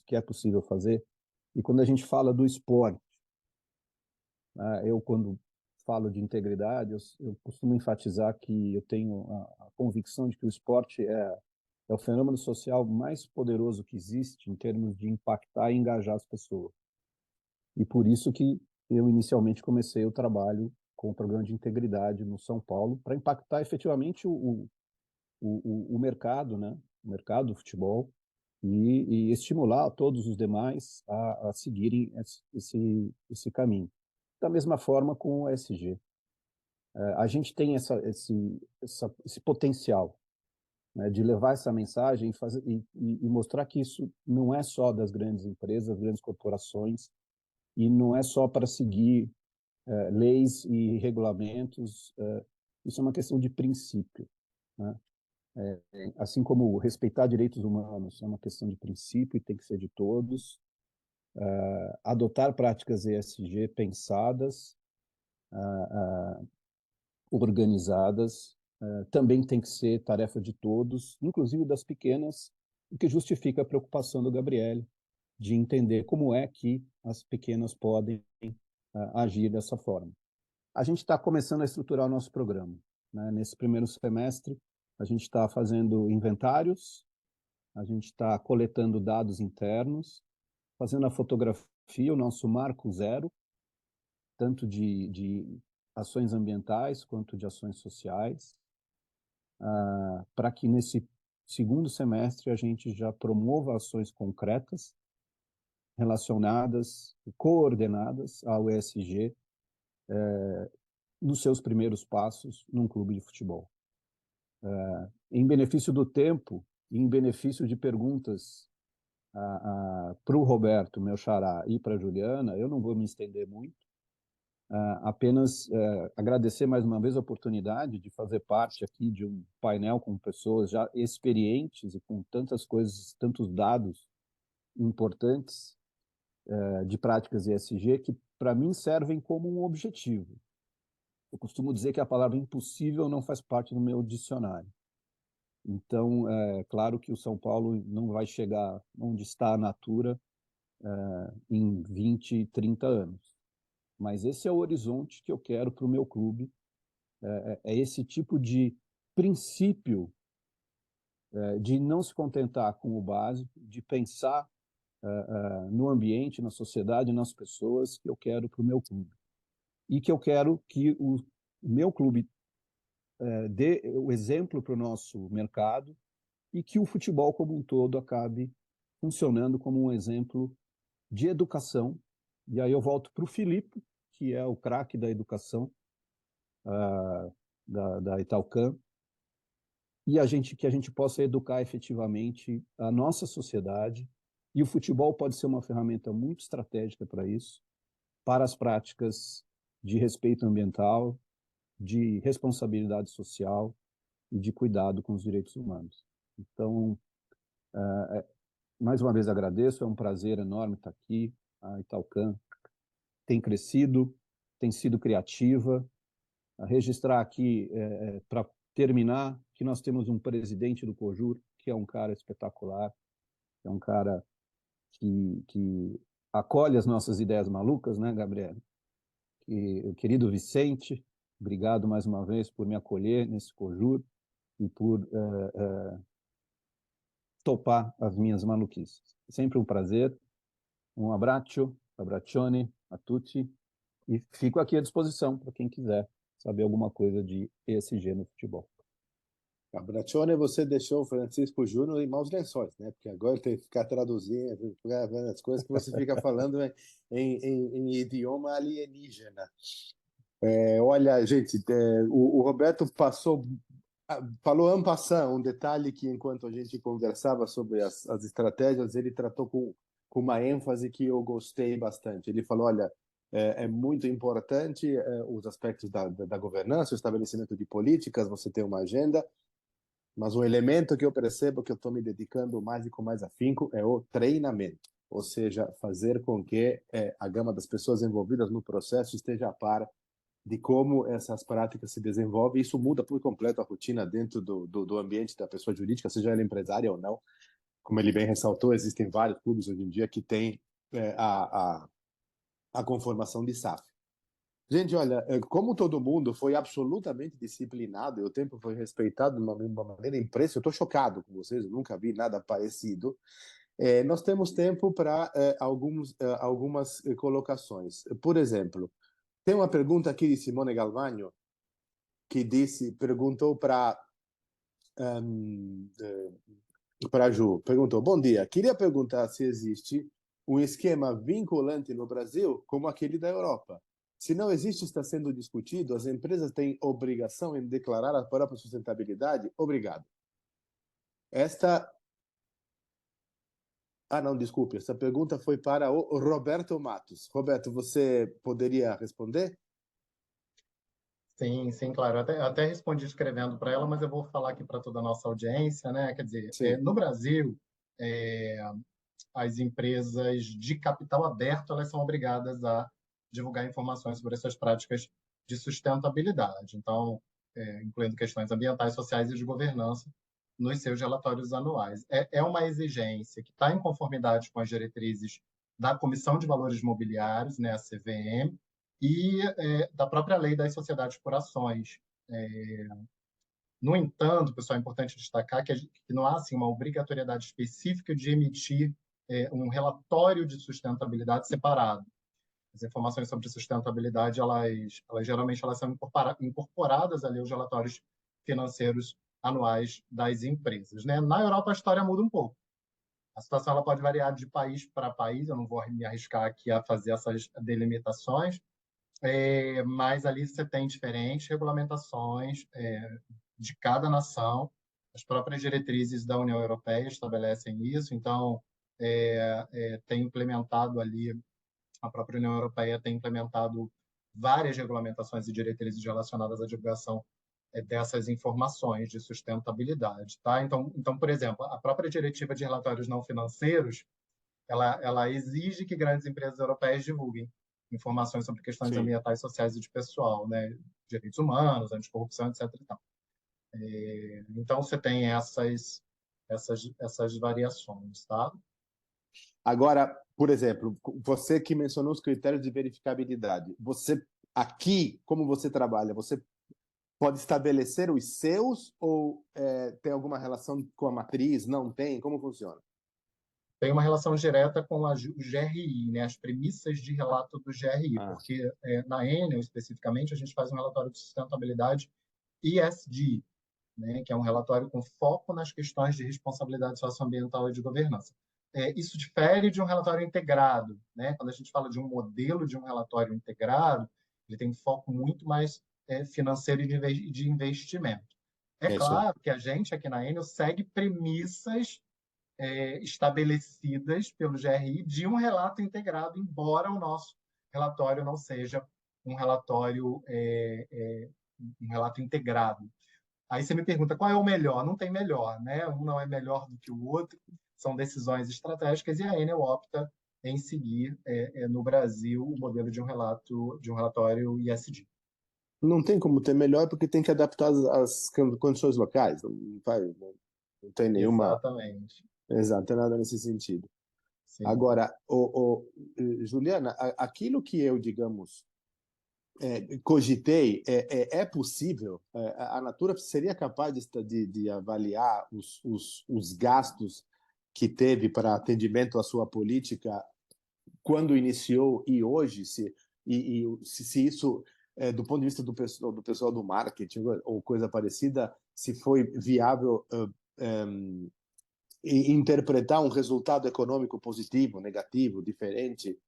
Speaker 6: que é possível fazer, e quando a gente fala do esporte, né, quando falo de integridade, eu costumo enfatizar que eu tenho a convicção de que o esporte é o fenômeno social mais poderoso que existe em termos de impactar e engajar as pessoas. E por isso que eu inicialmente comecei o trabalho com o programa de integridade no São Paulo, para impactar efetivamente o mercado, né? O mercado do futebol, e estimular todos os demais a seguirem esse caminho. Da mesma forma com o ESG. A gente tem esse potencial, né, de levar essa mensagem e mostrar que isso não é só das grandes empresas, das grandes corporações, e não é só para seguir leis e regulamentos, isso é uma questão de princípio, né? Assim como respeitar direitos humanos é uma questão de princípio e tem que ser de todos, adotar práticas ESG pensadas, organizadas, também tem que ser tarefa de todos, inclusive das pequenas, o que justifica a preocupação do Gabriele de entender como é que as pequenas podem agir dessa forma. A gente está começando a estruturar o nosso programa, né? Nesse primeiro semestre, a gente está fazendo inventários, a gente está coletando dados internos, fazendo a fotografia, o nosso marco zero, tanto de ações ambientais quanto de ações sociais, para que nesse segundo semestre a gente já promova ações concretas relacionadas e coordenadas ao ESG nos seus primeiros passos num clube de futebol. Em benefício do tempo, em benefício de perguntas para o Roberto, meu xará, e para a Juliana, eu não vou me estender muito, Apenas agradecer mais uma vez a oportunidade de fazer parte aqui de um painel com pessoas já experientes e com tantas coisas, tantos dados importantes de práticas ESG que, para mim, servem como um objetivo. Eu costumo dizer que a palavra impossível não faz parte do meu dicionário. Então, é claro que o São Paulo não vai chegar onde está a Natura em 20, 30 anos. Mas esse é o horizonte que eu quero para o meu clube. É esse tipo de princípio de não se contentar com o básico, de pensar no ambiente, na sociedade, nas pessoas que eu quero para o meu clube. E que eu quero que o meu clube dê o exemplo para o nosso mercado e que o futebol como um todo acabe funcionando como um exemplo de educação. E aí eu volto para o Filipe, que é o craque da educação da Italcam, e que a gente possa educar efetivamente a nossa sociedade, e o futebol pode ser uma ferramenta muito estratégica para isso, para as práticas de respeito ambiental, de responsabilidade social e de cuidado com os direitos humanos. Então, mais uma vez agradeço, é um prazer enorme estar aqui. A Italcam tem crescido, tem sido criativa. Registrar aqui, para terminar, que nós temos um presidente do COJUR, que é um cara espetacular, é um cara que acolhe as nossas ideias malucas, né, Gabriel? O querido Vicente, obrigado mais uma vez por me acolher nesse COJUR e por topar as minhas maluquices. Sempre um prazer. Um abraço, abbraccione a tutti, e fico aqui à disposição para quem quiser saber alguma coisa de ESG no futebol.
Speaker 2: Abraccione, você deixou o Francisco Júnior em maus lençóis, né? Porque agora ele tem que ficar traduzindo, ficar vendo as coisas que você fica falando em idioma alienígena. Olha, gente, o Roberto falou en passant um detalhe que, enquanto a gente conversava sobre as estratégias, ele tratou com uma ênfase que eu gostei bastante. Ele falou, olha, é muito importante os aspectos da governança, o estabelecimento de políticas, você tem uma agenda, mas um elemento que eu percebo que eu estou me dedicando mais e com mais afinco é o treinamento, ou seja, fazer com que a gama das pessoas envolvidas no processo esteja a par de como essas práticas se desenvolvem. Isso muda por completo a rotina dentro do ambiente da pessoa jurídica, seja ela empresária ou não. Como ele bem ressaltou, existem vários clubes hoje em dia que têm a conformação de SAF. Gente, olha, como todo mundo foi absolutamente disciplinado e o tempo foi respeitado de uma maneira impressionante, eu estou chocado com vocês, eu nunca vi nada parecido. Nós temos tempo para algumas colocações. Por exemplo, tem uma pergunta aqui de Simone Galvagno, que perguntou para Ju, perguntou, bom dia, queria perguntar se existe um esquema vinculante no Brasil como aquele da Europa. Se não existe, está sendo discutido, as empresas têm obrigação em declarar a própria sustentabilidade? Obrigado. Não, desculpe, essa pergunta foi para o Roberto Matos. Roberto, você poderia responder?
Speaker 5: Sim, sim, claro. Até respondi escrevendo para ela, mas eu vou falar aqui para toda a nossa audiência, né? Quer dizer, no Brasil, as empresas de capital aberto elas são obrigadas a divulgar informações sobre essas práticas de sustentabilidade. Então, incluindo questões ambientais, sociais e de governança nos seus relatórios anuais. É uma exigência que está em conformidade com as diretrizes da Comissão de Valores Mobiliários, né, a CVM, e da própria Lei das Sociedades por Ações. No entanto, pessoal, é importante destacar que não há assim, uma obrigatoriedade específica de emitir um relatório de sustentabilidade separado. As informações sobre sustentabilidade, elas geralmente são incorporadas ali aos relatórios financeiros anuais das empresas, né? Na Europa, a história muda um pouco. A situação ela pode variar de país para país, eu não vou me arriscar aqui a fazer essas delimitações, mas ali você tem diferentes regulamentações de cada nação. As próprias diretrizes da União Europeia estabelecem isso, então tem implementado ali, a própria União Europeia tem implementado várias regulamentações e diretrizes relacionadas à divulgação dessas informações de sustentabilidade, tá? Então, por exemplo, a própria diretiva de relatórios não financeiros, ela exige que grandes empresas europeias divulguem informações sobre questões
Speaker 2: Sim.
Speaker 5: ambientais, sociais e de pessoal, né? Direitos humanos, anticorrupção, etc. e tal. Então, você tem essas variações, tá?
Speaker 2: Agora, por exemplo, você que mencionou os critérios de verificabilidade, você aqui, como você trabalha, você pode estabelecer os seus ou tem alguma relação com a matriz? Não tem? Como funciona?
Speaker 5: Tem uma relação direta com o GRI, né? As premissas de relato do GRI, porque na Enel, especificamente, a gente faz um relatório de sustentabilidade ESG, né? Que é um relatório com foco nas questões de responsabilidade socioambiental e de governança. Isso difere de um relatório integrado, né? Quando a gente fala de um modelo de um relatório integrado, ele tem um foco muito mais financeiro e de investimento. Claro que a gente aqui na Enel segue premissas estabelecidas pelo GRI de um relato integrado, embora o nosso relatório não seja um relatório um relato integrado. Aí você me pergunta qual é o melhor? Não tem melhor, né? Um não é melhor do que o outro. São decisões estratégicas e a Enel opta em seguir no Brasil o modelo de um relatório ESG.
Speaker 2: Não tem como ter melhor porque tem que adaptar as condições locais. Não tem nenhuma.
Speaker 5: Exatamente.
Speaker 2: Exato, tem nada nesse sentido.
Speaker 5: Sim.
Speaker 2: Agora, Juliana, aquilo que eu, digamos, cogitei, é possível? A Natura seria capaz de avaliar os gastos que teve para atendimento à sua política quando iniciou e hoje, se isso, do ponto de vista do pessoal do marketing ou coisa parecida, se foi viável interpretar um resultado econômico positivo, negativo, diferente?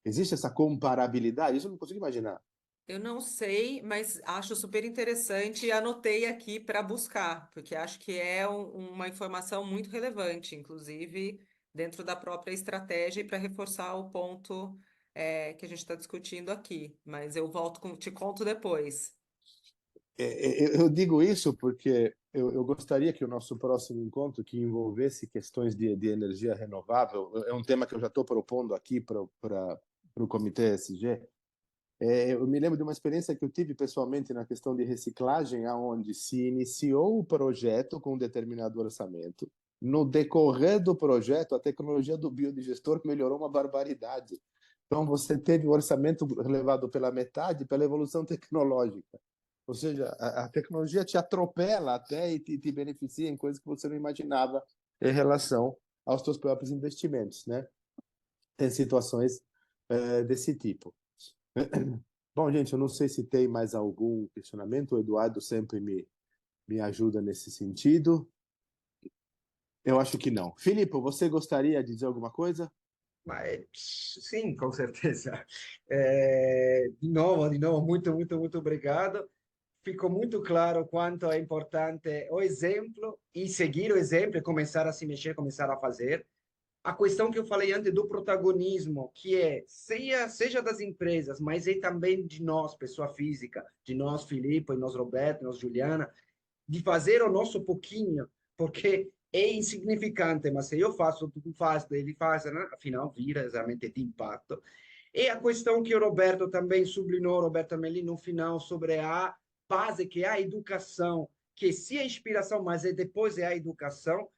Speaker 2: Existe essa comparabilidade? Isso eu não consigo imaginar.
Speaker 4: Eu não sei, mas acho super interessante e anotei aqui para buscar, porque acho que é uma informação muito relevante, inclusive dentro da própria estratégia e para reforçar o ponto que a gente está discutindo aqui. Mas eu te conto depois.
Speaker 2: Eu digo isso porque eu gostaria que o nosso próximo encontro, que envolvesse questões de energia renovável, é um tema que eu já estou propondo aqui para o Comitê ESG. Eu me lembro de uma experiência que eu tive pessoalmente na questão de reciclagem, onde se iniciou o projeto com um determinado orçamento. No decorrer do projeto, a tecnologia do biodigestor melhorou uma barbaridade. Então, você teve o orçamento elevado pela metade pela evolução tecnológica. Ou seja, a tecnologia te atropela até e te beneficia em coisas que você não imaginava em relação aos seus próprios investimentos, né? Tem situações desse tipo. Bom, gente, eu não sei se tem mais algum questionamento. O Eduardo sempre me ajuda nesse sentido. Eu acho que não. Filipe, você gostaria de dizer alguma coisa?
Speaker 3: Mas, sim, com certeza. De novo, muito, muito, muito obrigado. Ficou muito claro quanto é importante o exemplo e seguir o exemplo e começar a se mexer, começar a fazer. A questão que eu falei antes do protagonismo, que seja das empresas, mas é também de nós, pessoa física, de nós, Filipe, nós, Roberto, nós, Juliana, de fazer o nosso pouquinho, porque é insignificante, mas se eu faço, tu faz, ele faz, né? Afinal, vira realmente de impacto. E a questão que o Roberto também sublinhou, Roberto Melli, no final, sobre a base, que é a educação, que se é inspiração, mas depois é a educação,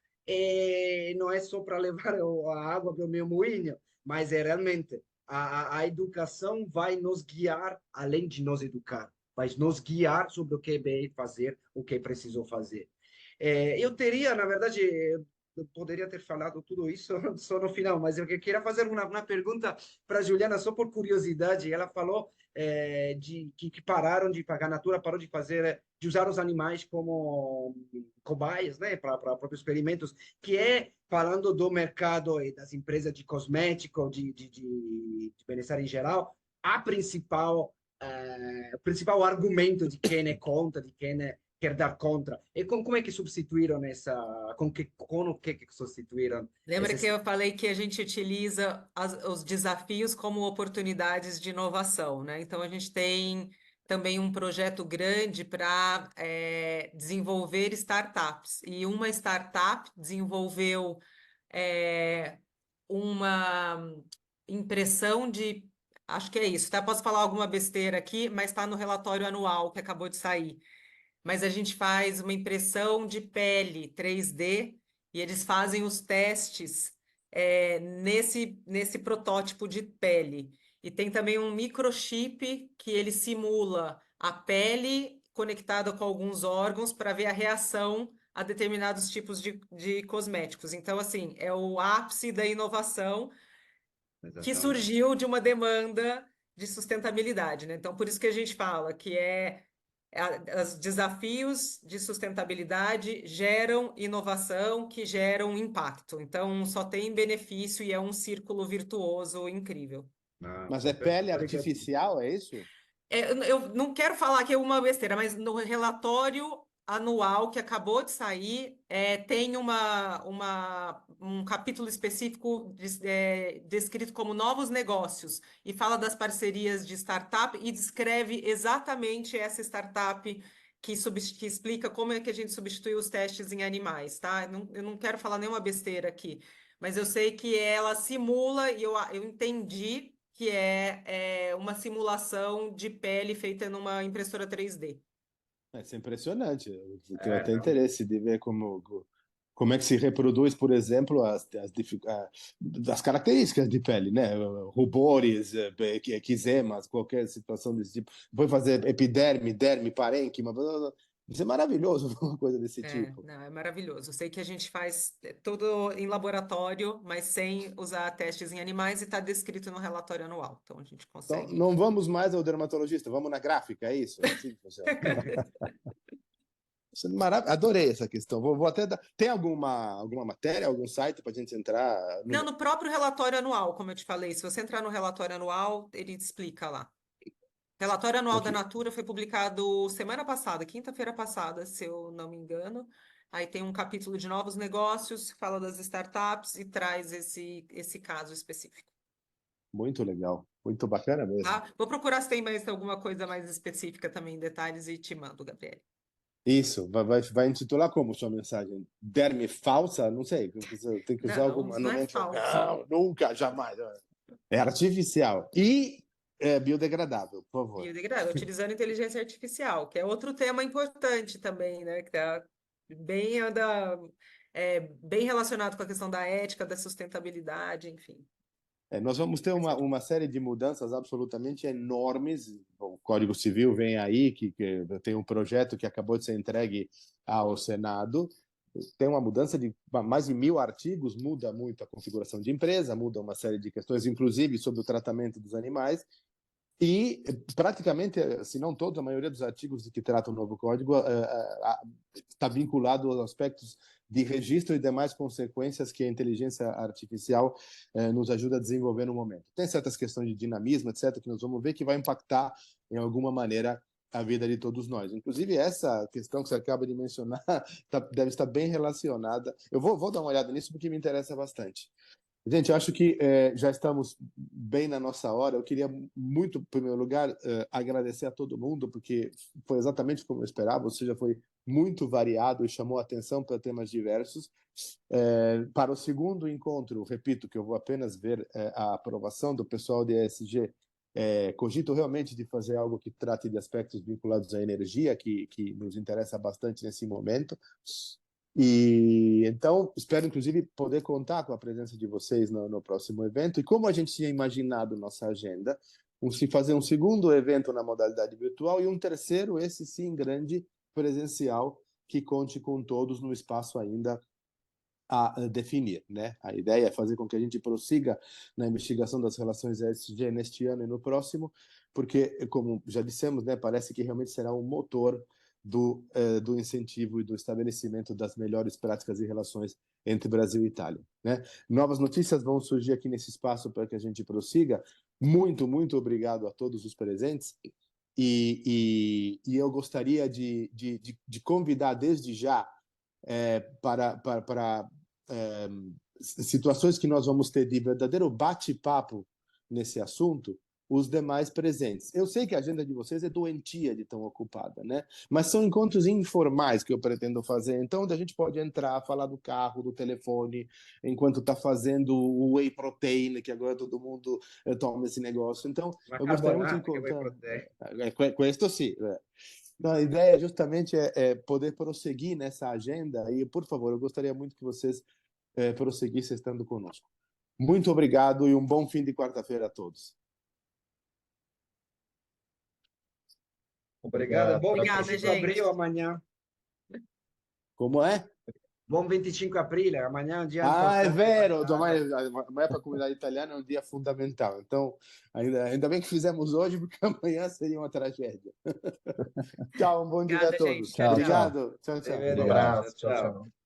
Speaker 3: não é só para levar a água para o meu moinho, mas é realmente a educação vai nos guiar, além de nos educar, vai nos guiar sobre o que é bem fazer, o que é preciso fazer. Eu teria, na verdade, eu poderia ter falado tudo isso só no final, mas eu queria fazer uma pergunta para a Juliana, só por curiosidade. Ela falou que pararam de pagar, a Natura parou de de usar os animais como cobaias, né, para próprios experimentos, que é falando do mercado e das empresas de cosmético, de bem-estar em geral, o principal argumento de quem é contra, de quem quer dar contra. E como é que substituíram essa, com o que substituíram
Speaker 4: Lembra
Speaker 3: esses...
Speaker 4: que eu falei que a gente utiliza os desafios como oportunidades de inovação, né? Então, a gente tem também um projeto grande para desenvolver startups. E uma startup desenvolveu uma impressão de. Acho que é isso, tá? Posso falar alguma besteira aqui, mas está no relatório anual que acabou de sair. Mas a gente faz uma impressão de pele 3D e eles fazem os testes nesse protótipo de pele. E tem também um microchip que ele simula a pele conectada com alguns órgãos para ver a reação a determinados tipos de cosméticos. Então, assim, é o ápice da inovação que surgiu de uma demanda de sustentabilidade, né? Então, por isso que a gente fala que os desafios de sustentabilidade geram inovação, que geram impacto. Então, só tem benefício e é um círculo virtuoso incrível.
Speaker 2: Mas é pele artificial, é isso?
Speaker 4: Eu não quero falar que é uma besteira, mas no relatório anual que acabou de sair, tem um capítulo específico descrito como novos negócios e fala das parcerias de startup e descreve exatamente essa startup que explica como é que a gente substitui os testes em animais, tá? Eu não quero falar nenhuma besteira aqui, mas eu sei que ela simula e eu entendi que é uma simulação de pele feita numa impressora 3D.
Speaker 2: Isso é impressionante. Eu tenho até interesse de ver como é que se reproduz, por exemplo, as características de pele, né? Rubores, eczemas, qualquer situação desse tipo. Depois fazer epiderme, derme, parênquima. Isso é maravilhoso, uma coisa desse tipo.
Speaker 4: Não, é maravilhoso. Eu sei que a gente faz tudo em laboratório, mas sem usar testes em animais e está descrito no relatório anual. Então a gente
Speaker 2: Então,
Speaker 4: consegue.
Speaker 2: não vamos mais ao dermatologista, vamos na gráfica, é isso? É assim que funciona. Adorei essa questão. Vou até dar... Tem alguma matéria, algum site para a gente entrar?
Speaker 4: Não, no próprio relatório anual, como eu te falei, se você entrar no relatório anual, ele explica lá. O relatório anual da Natura foi publicado semana passada, quinta-feira passada, se eu não me engano. Aí tem um capítulo de novos negócios, fala das startups e traz esse caso específico.
Speaker 2: Muito legal, muito bacana mesmo.
Speaker 4: Tá? Vou procurar se tem mais alguma coisa mais específica também, detalhes, e te mando, Gabriel.
Speaker 2: Isso, vai intitular como sua mensagem? Derme falsa? Não sei, tem que usar
Speaker 4: Não,
Speaker 2: alguma...
Speaker 4: não é falso.
Speaker 2: Não, nunca, jamais. É artificial e biodegradável, por favor.
Speaker 4: Biodegradável, utilizando inteligência artificial, que é outro tema importante também, né? Que está bem relacionado com a questão da ética, da sustentabilidade, enfim.
Speaker 2: Nós vamos ter uma série de mudanças absolutamente enormes. O Código Civil vem aí, que tem um projeto que acabou de ser entregue ao Senado. Tem uma mudança de mais de 1.000 artigos, muda muito a configuração de empresa, muda uma série de questões, inclusive sobre o tratamento dos animais. E praticamente, se não todos, a maioria dos artigos que tratam o novo código está vinculado aos aspectos de registro e demais consequências que a inteligência artificial nos ajuda a desenvolver no momento. Tem certas questões de dinamismo, etc., que nós vamos ver que vai impactar, em alguma maneira, a vida de todos nós. Inclusive, essa questão que você acaba de mencionar deve estar bem relacionada. Eu vou dar uma olhada nisso porque me interessa bastante. Gente, eu acho que já estamos bem na nossa hora. Eu queria muito, em primeiro lugar, agradecer a todo mundo, porque foi exatamente como eu esperava, ou seja, foi muito variado e chamou a atenção para temas diversos. Para o segundo encontro, repito que eu vou apenas ver a aprovação do pessoal de ESG. Cogito realmente de fazer algo que trate de aspectos vinculados à energia, que nos interessa bastante nesse momento. E então espero inclusive poder contar com a presença de vocês no próximo evento. E como a gente tinha imaginado nossa agenda, fazer um segundo evento na modalidade virtual e um terceiro, esse sim grande, presencial, que conte com todos no espaço ainda a definir, né? A ideia é fazer com que a gente prossiga na investigação das relações ESG neste ano e no próximo, porque, como já dissemos, né, parece que realmente será um motor do incentivo e do estabelecimento das melhores práticas e relações entre Brasil e Itália, né? Novas notícias vão surgir aqui nesse espaço para que a gente prossiga. Muito, muito obrigado a todos os presentes. e eu gostaria de convidar desde já para situações que nós vamos ter de verdadeiro bate-papo nesse assunto, os demais presentes. Eu sei que a agenda de vocês é doentia de tão ocupada, né? Mas são encontros informais que eu pretendo fazer, então onde a gente pode entrar, falar do carro, do telefone, enquanto está fazendo o whey protein, que agora todo mundo toma esse negócio. Então, eu gostaria muito de encontrar... Questo sim. Não, a ideia justamente é poder prosseguir nessa agenda e, por favor, eu gostaria muito que vocês prosseguissem estando conosco. Muito obrigado e um bom fim de quarta-feira a todos.
Speaker 3: Obrigado. Bom
Speaker 4: Obrigada,
Speaker 3: 25 de
Speaker 4: gente.
Speaker 3: abril amanhã.
Speaker 2: Como é?
Speaker 3: Bom 25 de abril, amanhã é um dia
Speaker 2: Ah, é
Speaker 3: importante.
Speaker 2: vero! Amanhã para a comunidade italiana é um dia fundamental. Então, ainda bem que fizemos hoje, porque amanhã seria uma tragédia. Tchau, um bom dia a
Speaker 4: Obrigada,
Speaker 2: todos.
Speaker 4: gente. Tchau, tchau.
Speaker 2: Obrigado. Tchau, tchau.
Speaker 3: Arrivederci.
Speaker 5: Um abraço,
Speaker 3: Ciao,
Speaker 5: tchau,
Speaker 3: ciao.
Speaker 5: tchau.